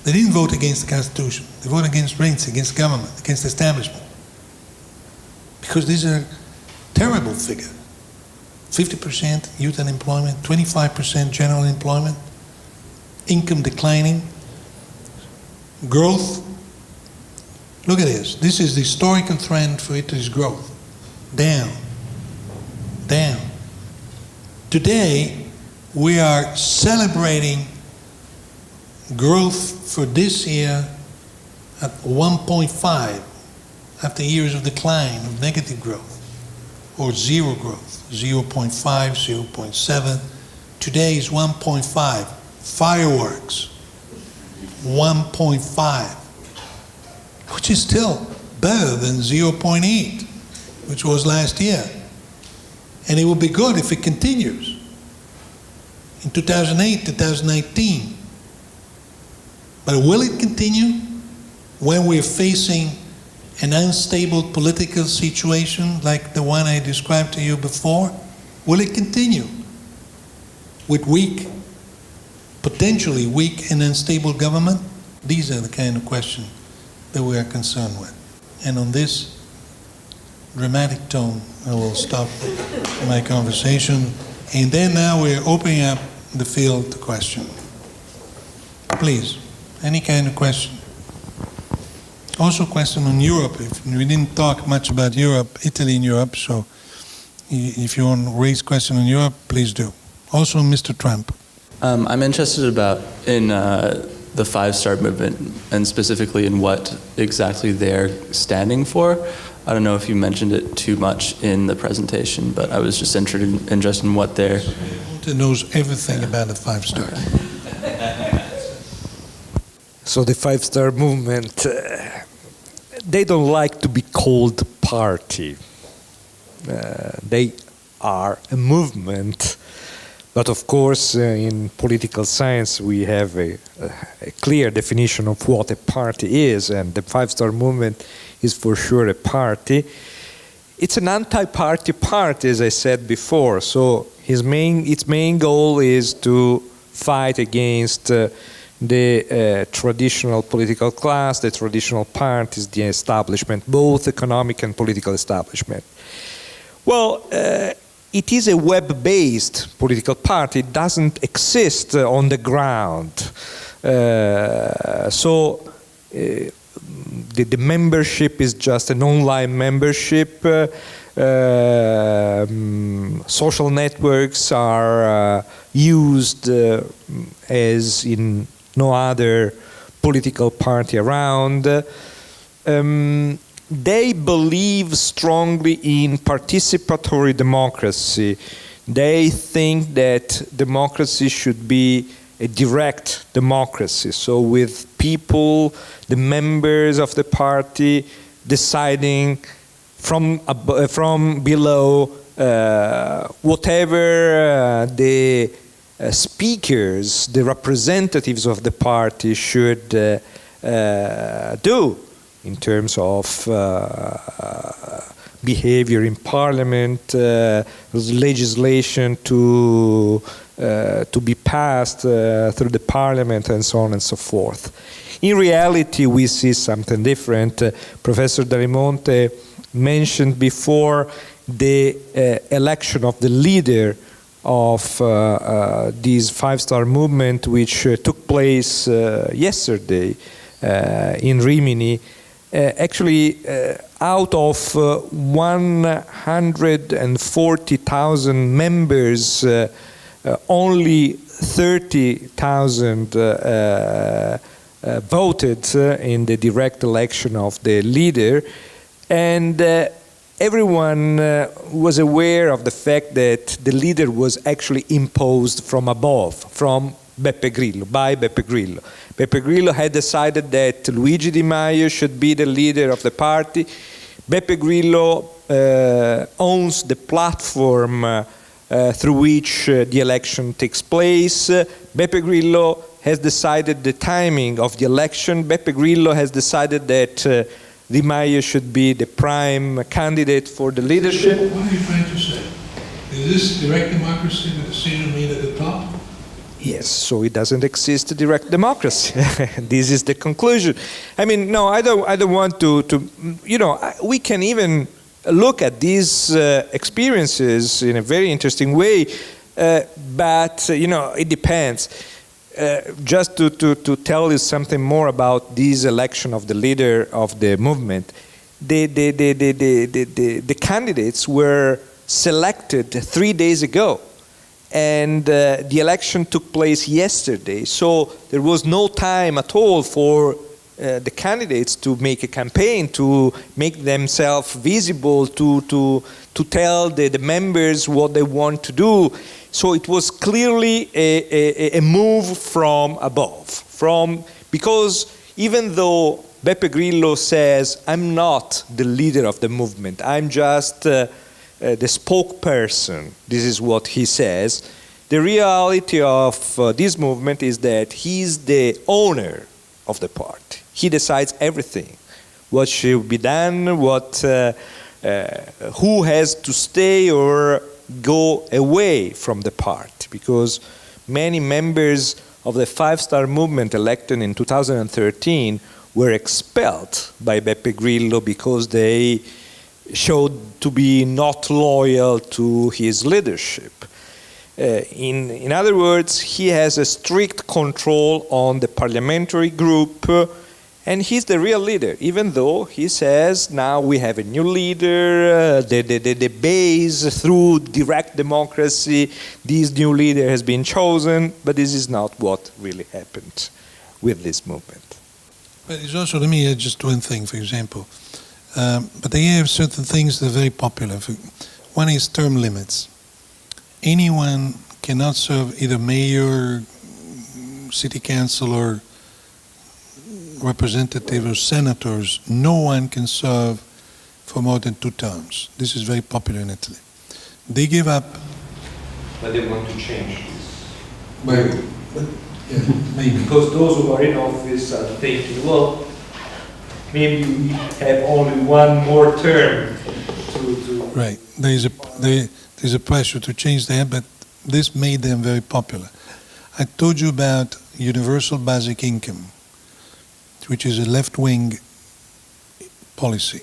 They didn't vote against the Constitution. They voted against Renzi, against government, against the establishment. Because these are terrible figures. 50% youth unemployment, 25% general unemployment, income declining, growth. Look at this. This is the historical trend for Italy's growth. Down. Down. Today, we are celebrating growth for this year at 1.5 after years of decline, of negative growth, or zero growth, 0.5, 0.7. Today is 1.5. Fireworks, 1.5, which is still better than 0.8, which was last year. And it will be good if it continues in 2008, 2019. But will it continue when we're facing an unstable political situation like the one I described to you before? Will it continue with potentially weak and unstable government? These are the kind of questions that we are concerned with. And on this dramatic tone, I will stop my conversation. And then now we're opening up the field to question. Please, any kind of question. Also question on Europe. We didn't talk much about Europe, Italy in Europe, so if you want to raise question on Europe, please do. Also, Mr. Trump. I'm interested in the five-star movement and specifically in what exactly they're standing for. I don't know if you mentioned it too much in the presentation, but I was just interested in what they're... He knows everything about the five-star. So the five-star movement, they don't like to be called party. They are a movement. But of course, in political science, we have a clear definition of what a party is, and the five-star movement is for sure a party. It's an anti-party party, as I said before. So its main goal is to fight against the traditional political class, the traditional parties, the establishment, both economic and political establishment. Well, it is a web-based political party. It doesn't exist on the ground. The membership is just an online membership. Social networks are used as in no other political party around. They believe strongly in participatory democracy. They think that democracy should be a direct democracy, so with people, the members of the party, deciding from below whatever the speakers, the representatives of the party should do in terms of behavior in parliament, legislation to be passed through the parliament, and so on and so forth. In reality, we see something different. Professor Darimonte mentioned before the election of the leader of this five-star movement, which took place yesterday in Rimini. Actually, out of 140,000 members, only 30,000 voted in the direct election of the leader, and everyone was aware of the fact that the leader was actually imposed from above, from Beppe Grillo, by Beppe Grillo. Beppe Grillo had decided that Luigi Di Maio should be the leader of the party. Beppe Grillo owns the platform through which the election takes place. Beppe Grillo has decided the timing of the election. Beppe Grillo has decided that Di Maio should be the prime candidate for the leadership. What are you trying to say? Is this direct democracy, the decision made at the top? Yes, so it doesn't exist direct democracy. This is the conclusion. I mean, no, I don't want to you know, we can even look at these experiences in a very interesting way, but, you know, it depends. Just to tell you something more about this election of the leader of the movement, the candidates were selected 3 days ago. And the election took place yesterday, so there was no time at all for the candidates to make a campaign, to make themselves visible, to tell the members what they want to do. So it was clearly a move from above, because even though Beppe Grillo says, I'm not the leader of the movement, I'm just the spokesperson, this is what he says. The reality of this movement is that he's the owner of the party. He decides everything, what should be done, who has to stay or go away from the party, because many members of the five-star movement elected in 2013 were expelled by Beppe Grillo because they showed to be not loyal to his leadership. In other words, he has a strict control on the parliamentary group, And he's the real leader, even though he says now we have a new leader, the base through direct democracy, this new leader has been chosen, but this is not what really happened with this movement. But it's also, let me add just one thing, for example. But they have certain things that are very popular. One is term limits. Anyone cannot serve either mayor, city council, or representative or senators. No one can serve for more than 2 terms. This is very popular in Italy. They give up. But they want to change this. Maybe. Because those who are in office are thinking, well, maybe we have only one more term to Right. There's a pressure to change that, but this made them very popular. I told you about universal basic income, which is a left-wing policy.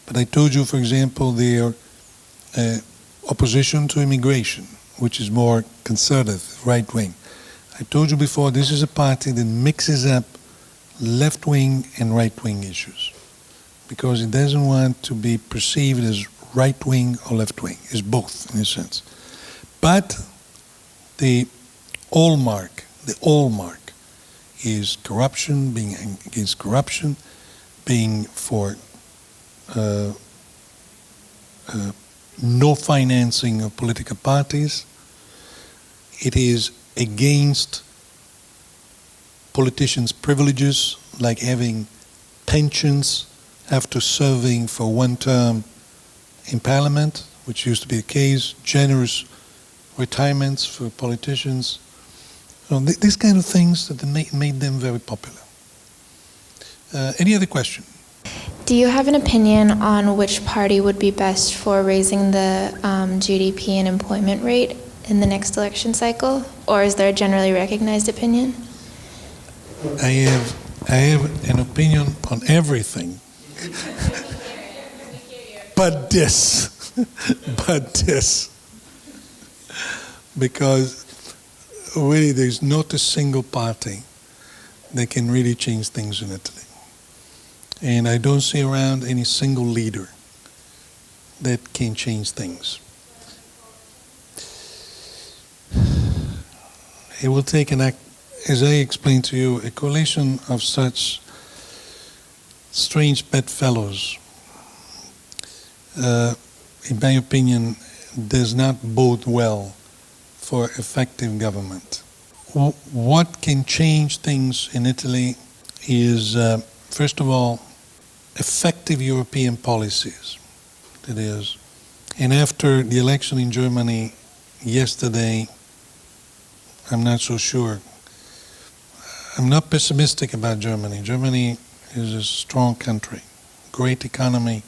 But I told you, for example, their opposition to immigration, which is more conservative, right-wing. I told you before, this is a party that mixes up left-wing and right-wing issues because it doesn't want to be perceived as right-wing or left-wing. It's both, in a sense. But the hallmark is corruption, being against corruption, being for no financing of political parties. It is against politicians' privileges, like having pensions after serving for 1 term in parliament, which used to be the case, generous retirements for politicians. So these kind of things that made them very popular. Any other question? Do you have an opinion on which party would be best for raising the GDP and employment rate in the next election cycle, or is there a generally recognized opinion? I have an opinion on everything, but this, because really there's not a single party that can really change things in Italy. And I don't see around any single leader that can change things. It will take an act, as I explained to you, a coalition of such strange bedfellows, in my opinion, does not bode well for effective government. What can change things in Italy is, first of all, effective European policies. That is, and after the election in Germany yesterday, I'm not so sure. I'm not pessimistic about Germany. Germany is a strong country, great economy,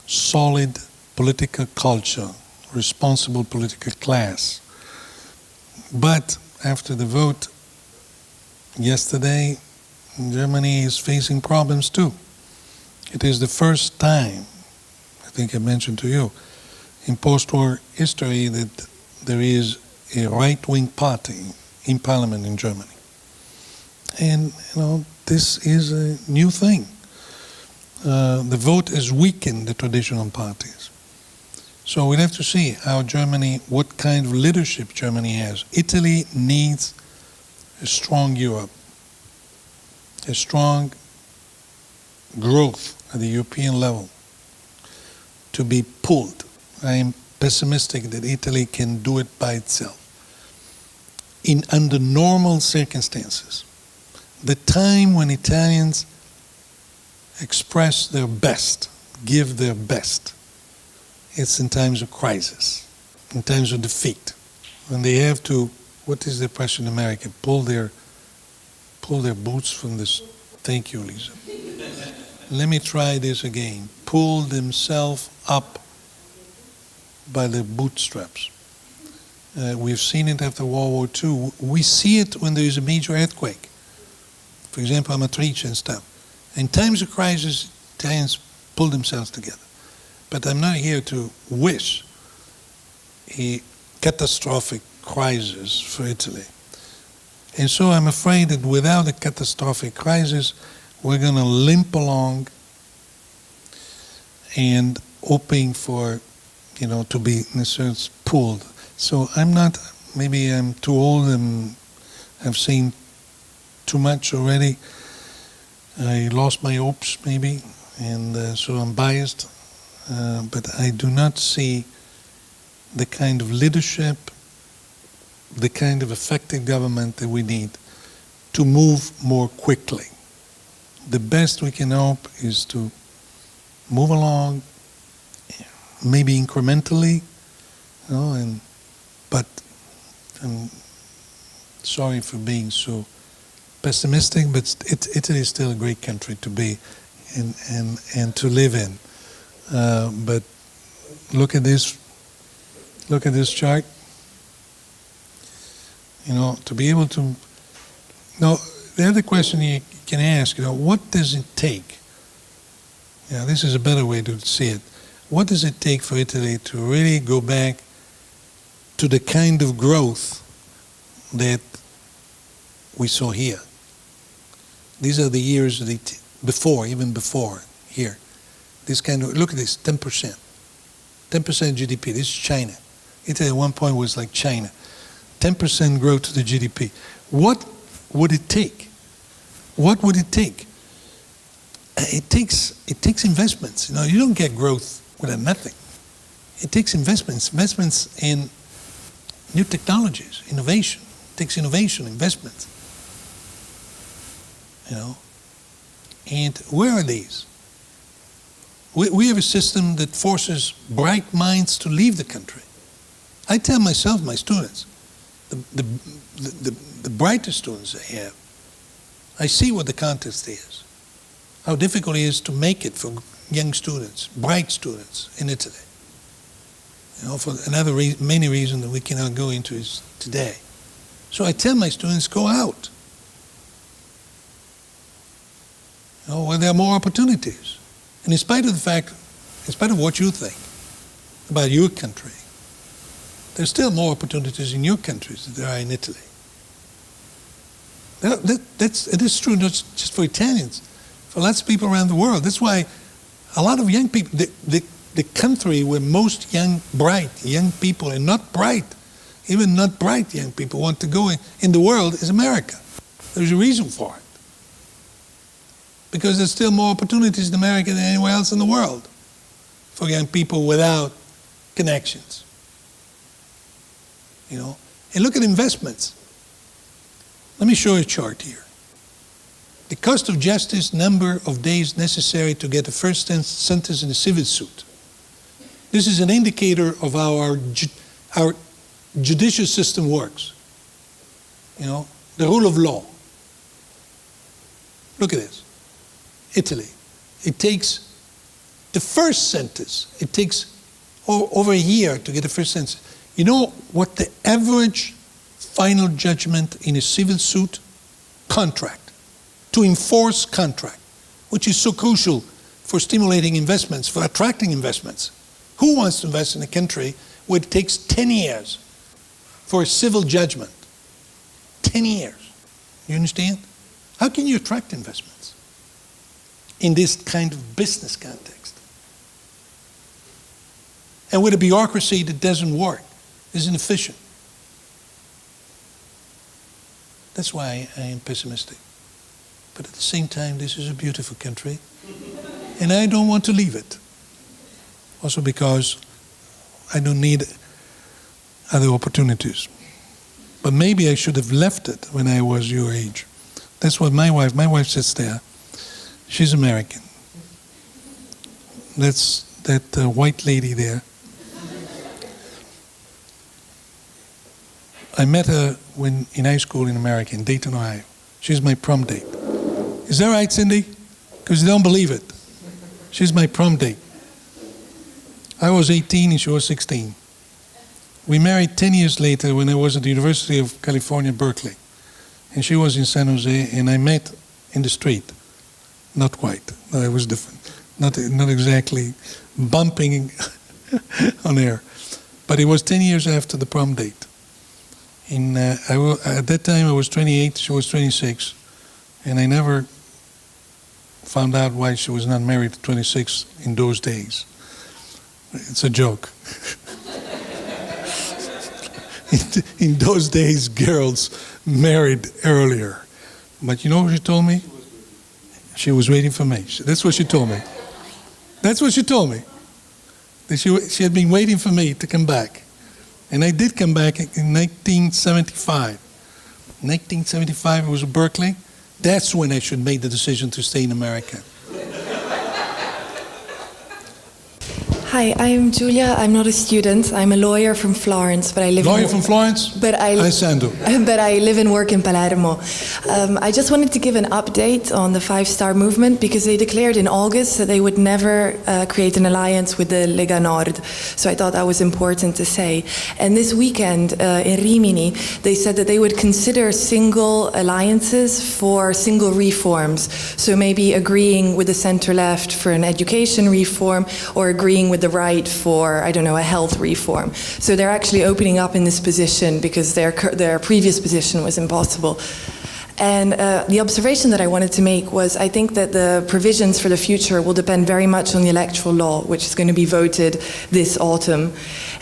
solid political culture, responsible political class. But after the vote yesterday, Germany is facing problems too. It is the first time, I think I mentioned to you, in post-war history that there is a right-wing party in parliament in Germany. And, this is a new thing. The vote has weakened the traditional parties. So we'll have to see how Germany, what kind of leadership Germany has. Italy needs a strong Europe, a strong growth at the European level to be pulled. I am pessimistic that Italy can do it by itself. Under normal circumstances, the time when Italians express their best, give their best, it's in times of crisis, in times of defeat, when they have to, what is the expression in America, pull their boots from this. Thank you, Lisa. Let me try this again. Pull themselves up by their bootstraps. We've seen it after World War II. We see it when there is a major earthquake. For example, Amatrice and stuff. In times of crisis, Italians pull themselves together. But I'm not here to wish a catastrophic crisis for Italy. And so I'm afraid that without a catastrophic crisis, we're going to limp along and hoping for, to be in a sense pulled. So I'm not, maybe I'm too old and I've seen too much already. I lost my hopes maybe, and so I'm biased. But I do not see the kind of leadership, the kind of effective government that we need to move more quickly. The best we can hope is to move along, maybe incrementally, but I'm sorry for being so pessimistic, but Italy is still a great country to be and to live in. But look at this chart. To be able to. The other question you can ask, what does it take? This is a better way to see it. What does it take for Italy to really go back to the kind of growth that we saw here? These are the years even before here. This kind of, look at this, 10%. 10% GDP, this is China. Italy at one point was like China. 10% growth to the GDP. What would it take? What would it take? It takes investments. You don't get growth without nothing. It takes investments in new technologies, innovation. It takes innovation, investments. And where are these? We have a system that forces bright minds to leave the country. I tell myself, my students, the brightest students I have, I see what the contest is, how difficult it is to make it for young students, bright students in Italy. For many reasons that we cannot go into is today. So I tell my students, go out. Where there are more opportunities. And in spite of what you think about your country, there's still more opportunities in your countries than there are in Italy. It is true not just for Italians, for lots of people around the world. That's why a lot of young people, the country where most bright young people, and not bright, even not bright young people want to go in the world is America. There's a reason for it. Because there's still more opportunities in America than anywhere else in the world for young people without connections. And look at investments. Let me show you a chart here. The cost of justice, number of days necessary to get a first sentence in a civil suit. This is an indicator of how our judicial system works. The rule of law. Look at this. Italy. It takes the first sentence. It takes over a year to get a first sentence. You know what the average final judgment in a civil suit? Contract. To enforce contract, which is so crucial for stimulating investments, for attracting investments. Who wants to invest in a country where it takes 10 years for a civil judgment? 10 years. You understand? How can you attract investments in this kind of business context? And with a bureaucracy that doesn't work, is inefficient. That's why I am pessimistic. But at the same time, this is a beautiful country, and I don't want to leave it. Also because I don't need other opportunities. But maybe I should have left it when I was your age. That's what my wife sits there. She's American. That's that white lady there. I met her when in high school in America, in Dayton, Ohio. She's my prom date. Is that right, Cindy? Because you don't believe it. She's my prom date. I was 18 and she was 16. We married 10 years later when I was at the University of California, Berkeley. And she was in San Jose, and I met in the street. Not quite. No, it was different. Not exactly bumping on air. But it was 10 years after the prom date. At that time I was 28, she was 26, and I never found out why she was not married at 26 in those days. It's a joke. In those days, girls married earlier. But you know what she told me? She was waiting for me. That's what she told me. That's what she told me. That she had been waiting for me to come back. And I did come back in 1975. 1975, it was Berkeley. That's when I should make the decision to stay in America. Hi, I'm Giulia. I'm not a student. I'm a lawyer from Florence, but I live Lawyer from Florence? Alessandro. But I live and work in Palermo. I just wanted to give an update on the Five-Star Movement because they declared in August that they would never create an alliance with the Lega Nord. So I thought that was important to say. And this weekend in Rimini, they said that they would consider single alliances for single reforms. So maybe agreeing with the center-left for an education reform or agreeing with the right for, I don't know, a health reform. So they're actually opening up in this position because their previous position was impossible. And the observation that I wanted to make was I think that the provisions for the future will depend very much on the electoral law, which is going to be voted this autumn.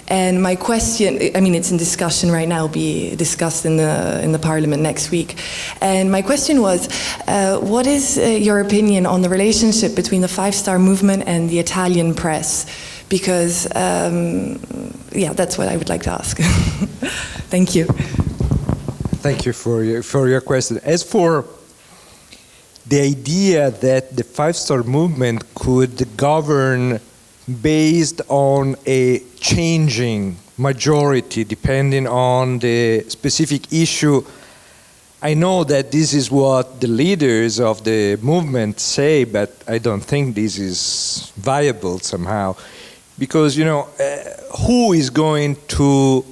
And my question, I mean, it's in discussion right now, be discussed in the parliament next week. And my question was, what is your opinion on the relationship between the Five-Star Movement and the Italian press? Because, yeah, that's what I would like to ask. Thank you. Thank you for your question. As for the idea that the Five-Star Movement could govern based on a changing majority depending on the specific issue, I know that this is what the leaders of the movement say, but I don't think this is viable somehow. Because, you know, who is going to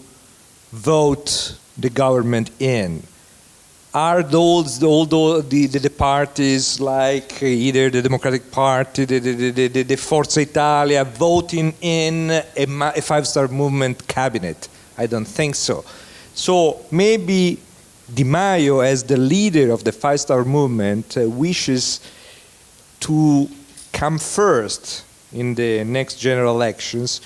vote the government in? Are those all the parties like either the Democratic Party, the Forza Italia voting in a Five-Star Movement cabinet? I don't think so. So maybe Di Maio, as the leader of the Five-Star Movement, wishes to come first in the next general elections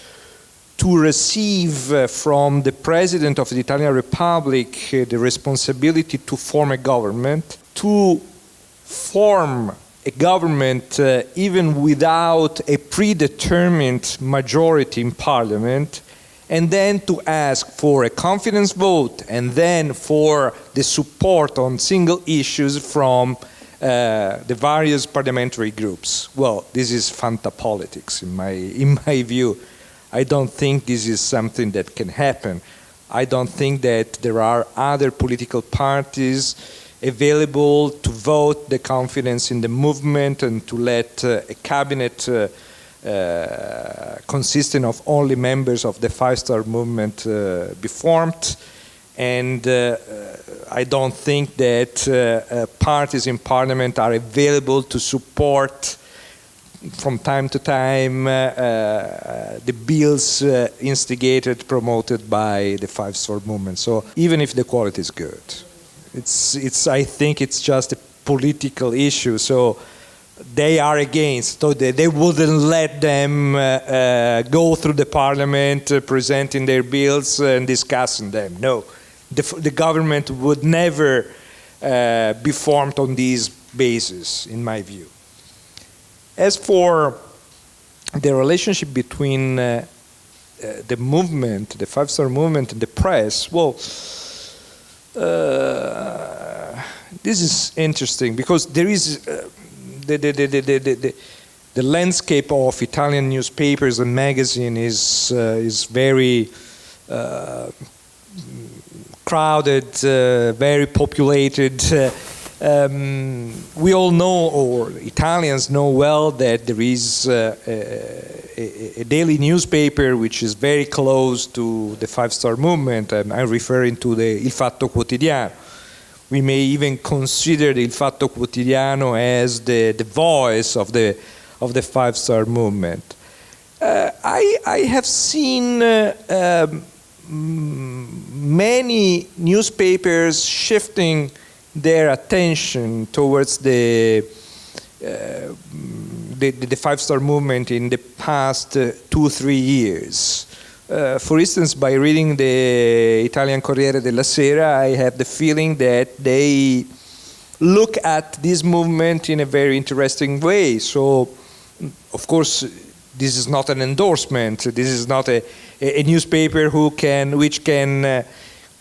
to receive from the President of the Italian Republic the responsibility to form a government, to form a government even without a predetermined majority in Parliament, and then to ask for a confidence vote and then for the support on single issues from the various parliamentary groups. Well, this is fantapolitics in my view. I don't think this is something that can happen. I don't think that there are other political parties available to vote the confidence in the movement and to let a cabinet consisting of only members of the Five-Star Movement be formed. And I don't think that parties in parliament are available to support from time to time the bills instigated, promoted by the Five-Star Movement. So even if the quality is good, I think it's just a political issue. So they are against, so they wouldn't let them go through the parliament presenting their bills and discussing them. No, the government would never be formed on these bases, in my view. As for the relationship between the movement, the Five-Star Movement, and the press, well, this is interesting because there is the landscape of Italian newspapers and magazines is very crowded, very populated. We all know, or Italians know well, that there is a daily newspaper which is very close to the Five-Star Movement. I'm referring to the Il Fatto Quotidiano. We may even consider the Il Fatto Quotidiano as the voice of the Five-Star Movement. I have seen many newspapers shifting their attention towards the five-star movement in the past 2-3 years. For instance, by reading the Italian Corriere della Sera, I have the feeling that they look at this movement in a very interesting way. So, of course, this is not an endorsement. This is not a newspaper which can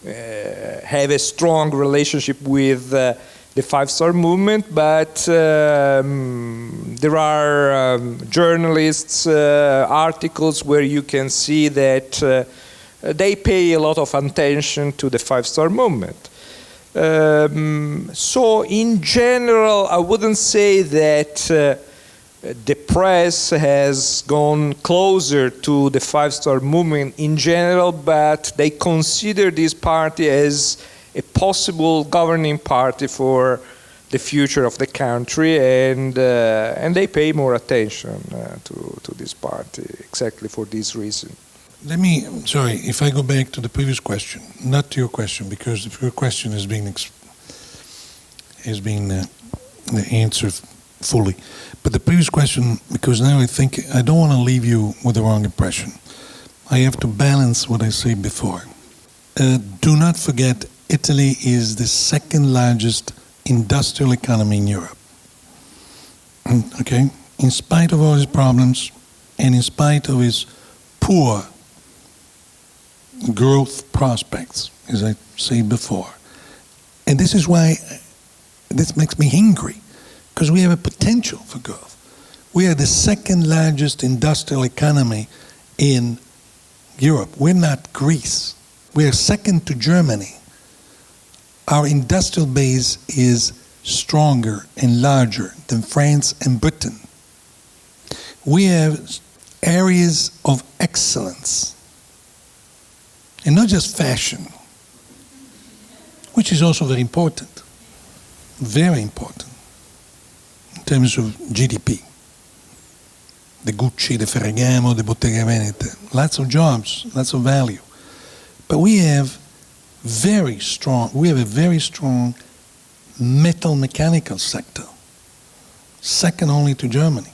have a strong relationship with the five-star movement, but there are journalists' articles where you can see that they pay a lot of attention to the five-star movement. So in general, I wouldn't say that the press has gone closer to the five-star movement in general, but they consider this party as a possible governing party for the future of the country, and they pay more attention to this party exactly for this reason. Sorry, if I go back to the previous question, not to your question, because your question has been answered fully. But the previous question, because now I think I don't want to leave you with the wrong impression. I have to balance what I said before. Do not forget, Italy is the second largest industrial economy in Europe. Okay? In spite of all his problems and in spite of his poor growth prospects, as I said before. And this is why this makes me angry, because we have a potential for growth. We are the second largest industrial economy in Europe. We're not Greece. We are second to Germany. Our industrial base is stronger and larger than France and Britain. We have areas of excellence, and not just fashion, which is also very important in terms of GDP. The Gucci, the Ferragamo, the Bottega Veneta, lots of jobs, lots of value. But we have a very strong metal mechanical sector, second only to Germany.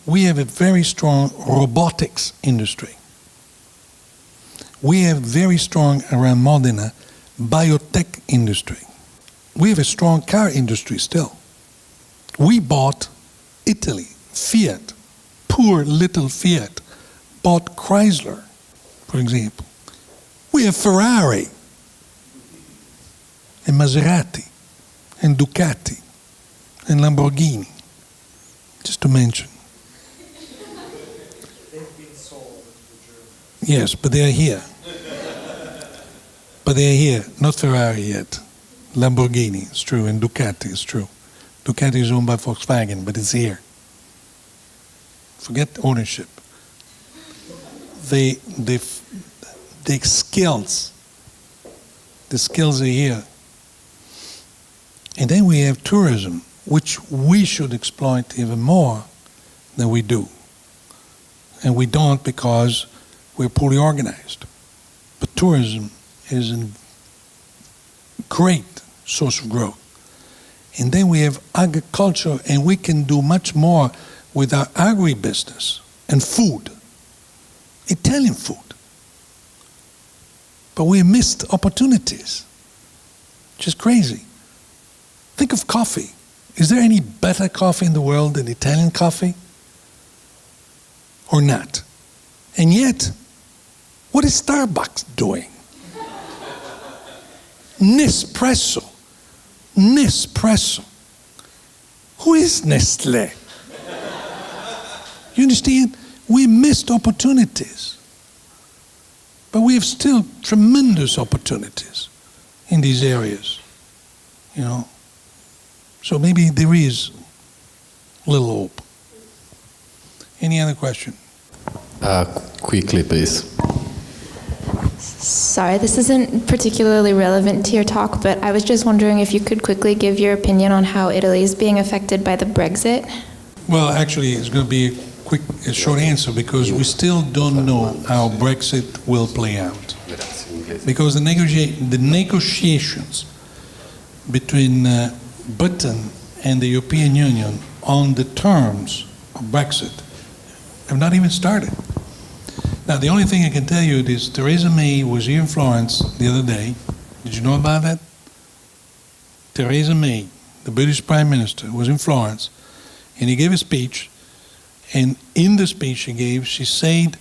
We have a very strong robotics industry. We have very strong, around Modena, biotech industry. We have a strong car industry still. We bought Italy, Fiat, poor little Fiat, bought Chrysler, for example. We have Ferrari, and Maserati, and Ducati, and Lamborghini, just to mention. They've been sold to Germany. Yes, but they are here. But they are here, not Ferrari yet. Lamborghini, it's true, and Ducati, it's true. Ducati is owned by Volkswagen, but it's here. Forget ownership. The skills are here. And then we have tourism, which we should exploit even more than we do. And we don't because we're poorly organized. But tourism is a great source of growth. And then we have agriculture, and we can do much more with our agribusiness and food, Italian food. But we missed opportunities, which is crazy. Think of coffee. Is there any better coffee in the world than Italian coffee? Or not? And yet, what is Starbucks doing? Nespresso. Who is Nestlé? You understand? We missed opportunities. But we have still tremendous opportunities in these areas, you know. So maybe there is a little hope. Any other question? Quickly, please. Sorry, this isn't particularly relevant to your talk, but I was just wondering if you could quickly give your opinion on how Italy is being affected by the Brexit. Well, actually, it's going to be a short answer, because we still don't know how Brexit will play out. Because the negotiations between Britain and the European Union on the terms of Brexit have not even started. Now, the only thing I can tell you is Theresa May was here in Florence the other day. Did you know about that? Theresa May, the British Prime Minister, was in Florence, and he gave a speech, and in the speech he gave, she said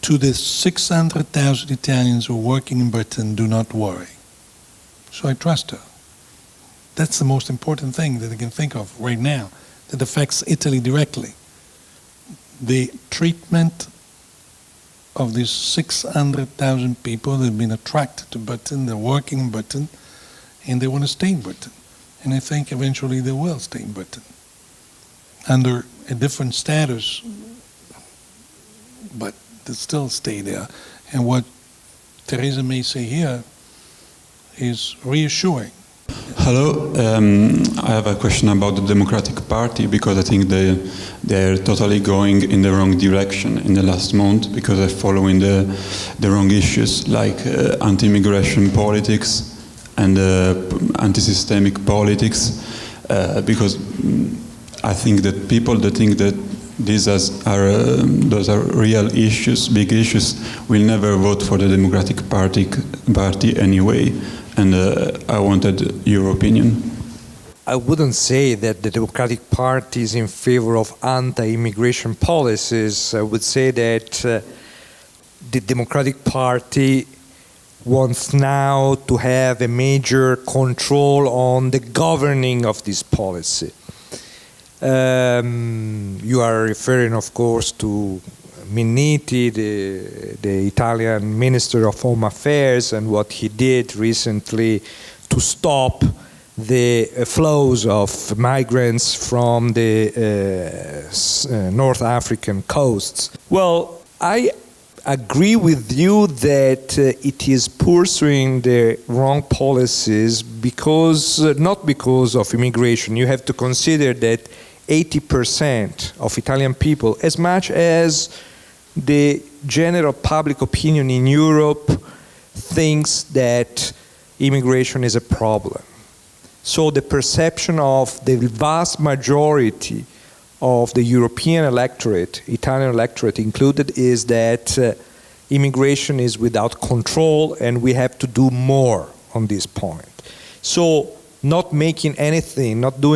to the 600,000 Italians who are working in Britain, do not worry. So I trust her. That's the most important thing that I can think of right now that affects Italy directly. The treatment of these 600,000 people that have been attracted to Britain, they're working in Britain, and they want to stay in Britain. And I think eventually they will stay in Britain under a different status, but they still stay there. And what Theresa May say here is reassuring. Hello, I have a question about the Democratic Party, because I think they're totally going in the wrong direction in the last month, because they're following the wrong issues like anti-immigration politics and anti-systemic politics, because I think that people that think that those are real issues, big issues, will never vote for the Democratic Party anyway. And I wanted your opinion. I wouldn't say that the Democratic Party is in favor of anti-immigration policies. I would say that the Democratic Party wants now to have a major control on the governing of this policy. You are referring, of course, to Minniti, the Italian Minister of Home Affairs, and what he did recently to stop the flows of migrants from the North African coasts. Well, I agree with you that it is pursuing the wrong policies not because of immigration. You have to consider that 80% of Italian people, as much as the general public opinion in Europe, thinks that immigration is a problem. So the perception of the vast majority of the European electorate, Italian electorate included, is that immigration is without control and we have to do more on this point. So not doing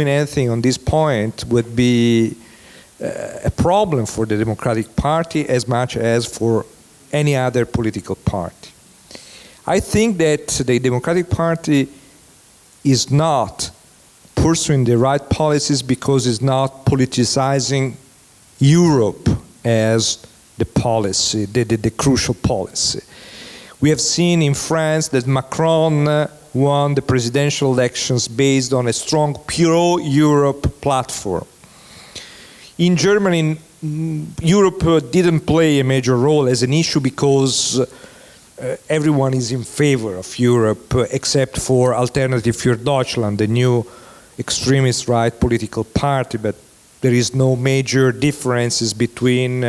anything on this point would be a problem for the Democratic Party as much as for any other political party. I think that the Democratic Party is not pursuing the right policies because it's not politicizing Europe as the policy, the crucial policy. We have seen in France that Macron won the presidential elections based on a strong pro-Europe platform. In Germany, Europe didn't play a major role as an issue because everyone is in favor of Europe except for Alternative für Deutschland, the new extremist right political party, but there is no major differences between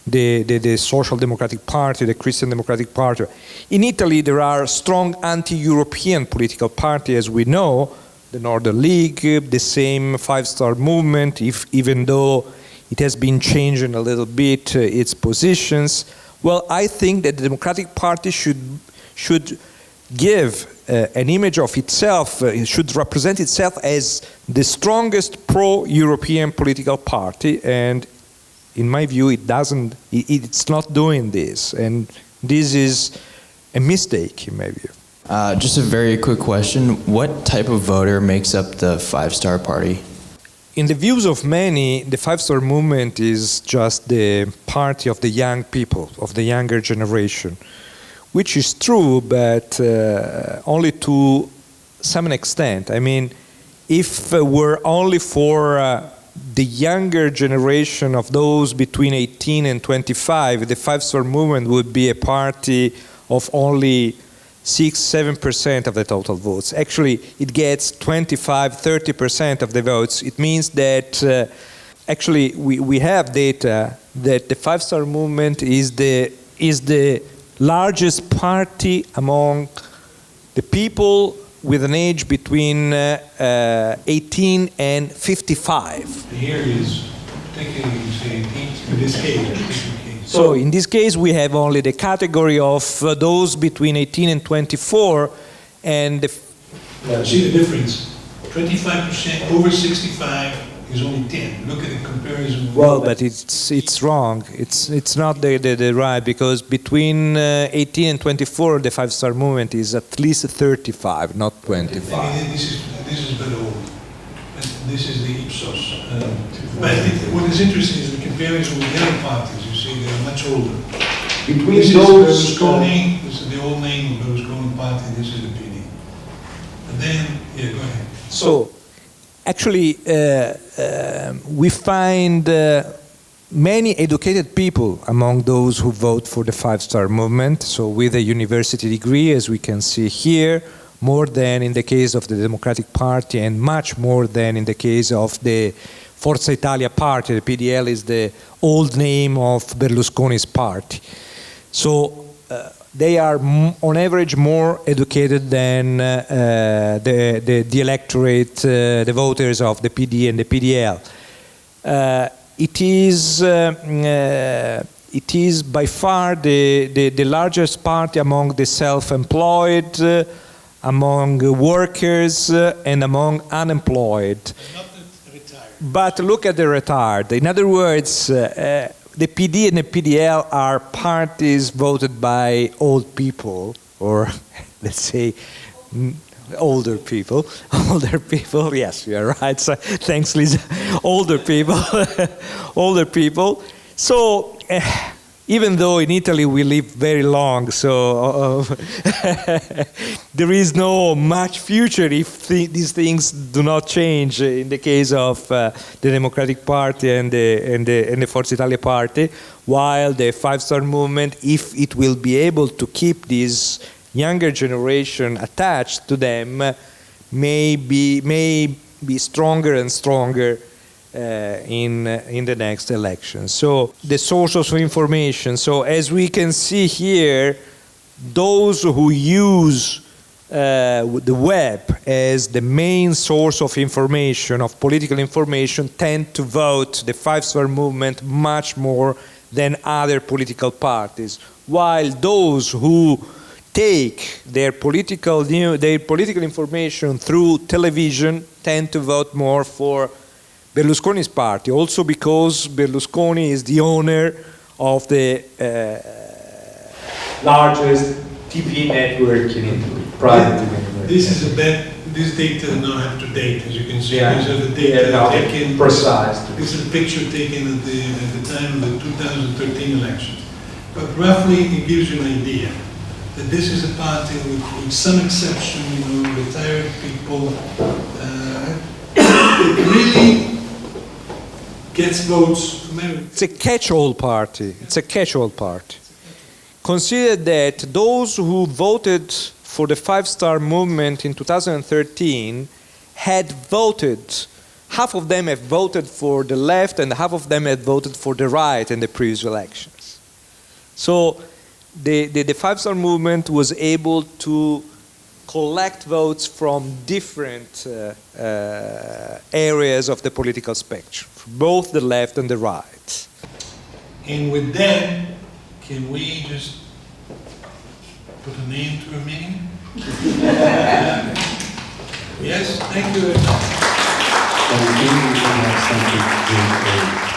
the Social Democratic Party, the Christian Democratic Party. In Italy, there are strong anti-European political parties, as we know, the Northern League, the same five-star movement, even though it has been changing a little bit its positions. Well, I think that the Democratic Party should give an image of itself, it should represent itself as the strongest pro-European political party, and in my view, it's not doing this, and this is a mistake in my view. Just a very quick question. What type of voter makes up the five-star party? In the views of many, the five-star movement is just the party of the young people, of the younger generation, which is true, but only to some extent. I mean, if we're only for the younger generation of those between 18 and 25, the five-star movement would be a party of only 6-7% of the total votes. Actually, it gets 25-30% of the votes. It means that actually we have data that the Five Star Movement is the largest party among the people with an age between 18 and 55. Here is particularly, you say, in this case. So in this case, we have only the category of those between 18 and 24, and see the difference. 25% over 65 is only 10. Look at the comparison. Well, but it's wrong. It's not the right, because between 18 and 24, the Five Star Movement is at least 35, not 25. I mean, this is but old. This is the Ipsos. But what is interesting is the comparison with the other parties. You see, they're much older. Between this those, is Berlusconi. This is the old name of Berlusconi party. This is the PD. And then, yeah, go ahead. So, actually, we find many educated people among those who vote for the Five Star Movement. So, with a university degree, as we can see here, more than in the case of the Democratic Party, and much more than in the case of the Forza Italia party. The PDL is the old name of Berlusconi's party. So they are on average more educated than the electorate, the voters of the PD and the PDL. It is by far the largest party among the self-employed, among workers, and among unemployed. Not the retired. But look at the retired. In other words, the PD and the PDL are parties voted by old people, or let's say older people. Older people, yes, you are right. So, thanks, Lisa. Older people. Older people. So, even though in Italy we live very long, so there is no much future if these things do not change in the case of the Democratic Party and the Forza Italia party, while the Five Star Movement, if it will be able to keep this younger generation attached to them, may be stronger and stronger in the next election. So the sources of information. So as we can see here, those who use the web as the main source of information, of political information, tend to vote the Five Star Movement much more than other political parties, while those who take their political information through television tend to vote more for Berlusconi's party, also because Berlusconi is the owner of the largest TV network in Italy, private TV network. This is this data is not up to date, as you can see. Yeah. These are the data taken. Precise. This is a picture taken at the time of the 2013 elections. But roughly, it gives you an idea that this is a party with some exception, retired people, it really gets votes. It's a catch-all party. It's a catch-all party. Consider that those who voted for the Five Star Movement in 2013 had voted, half of them have voted for the left and half of them had voted for the right in the previous elections. So the Five Star Movement was able to collect votes from different areas of the political spectrum, both the left and the right. And with that, can we just put a name to a meeting? Yes, thank you very much. I think we should have something to do.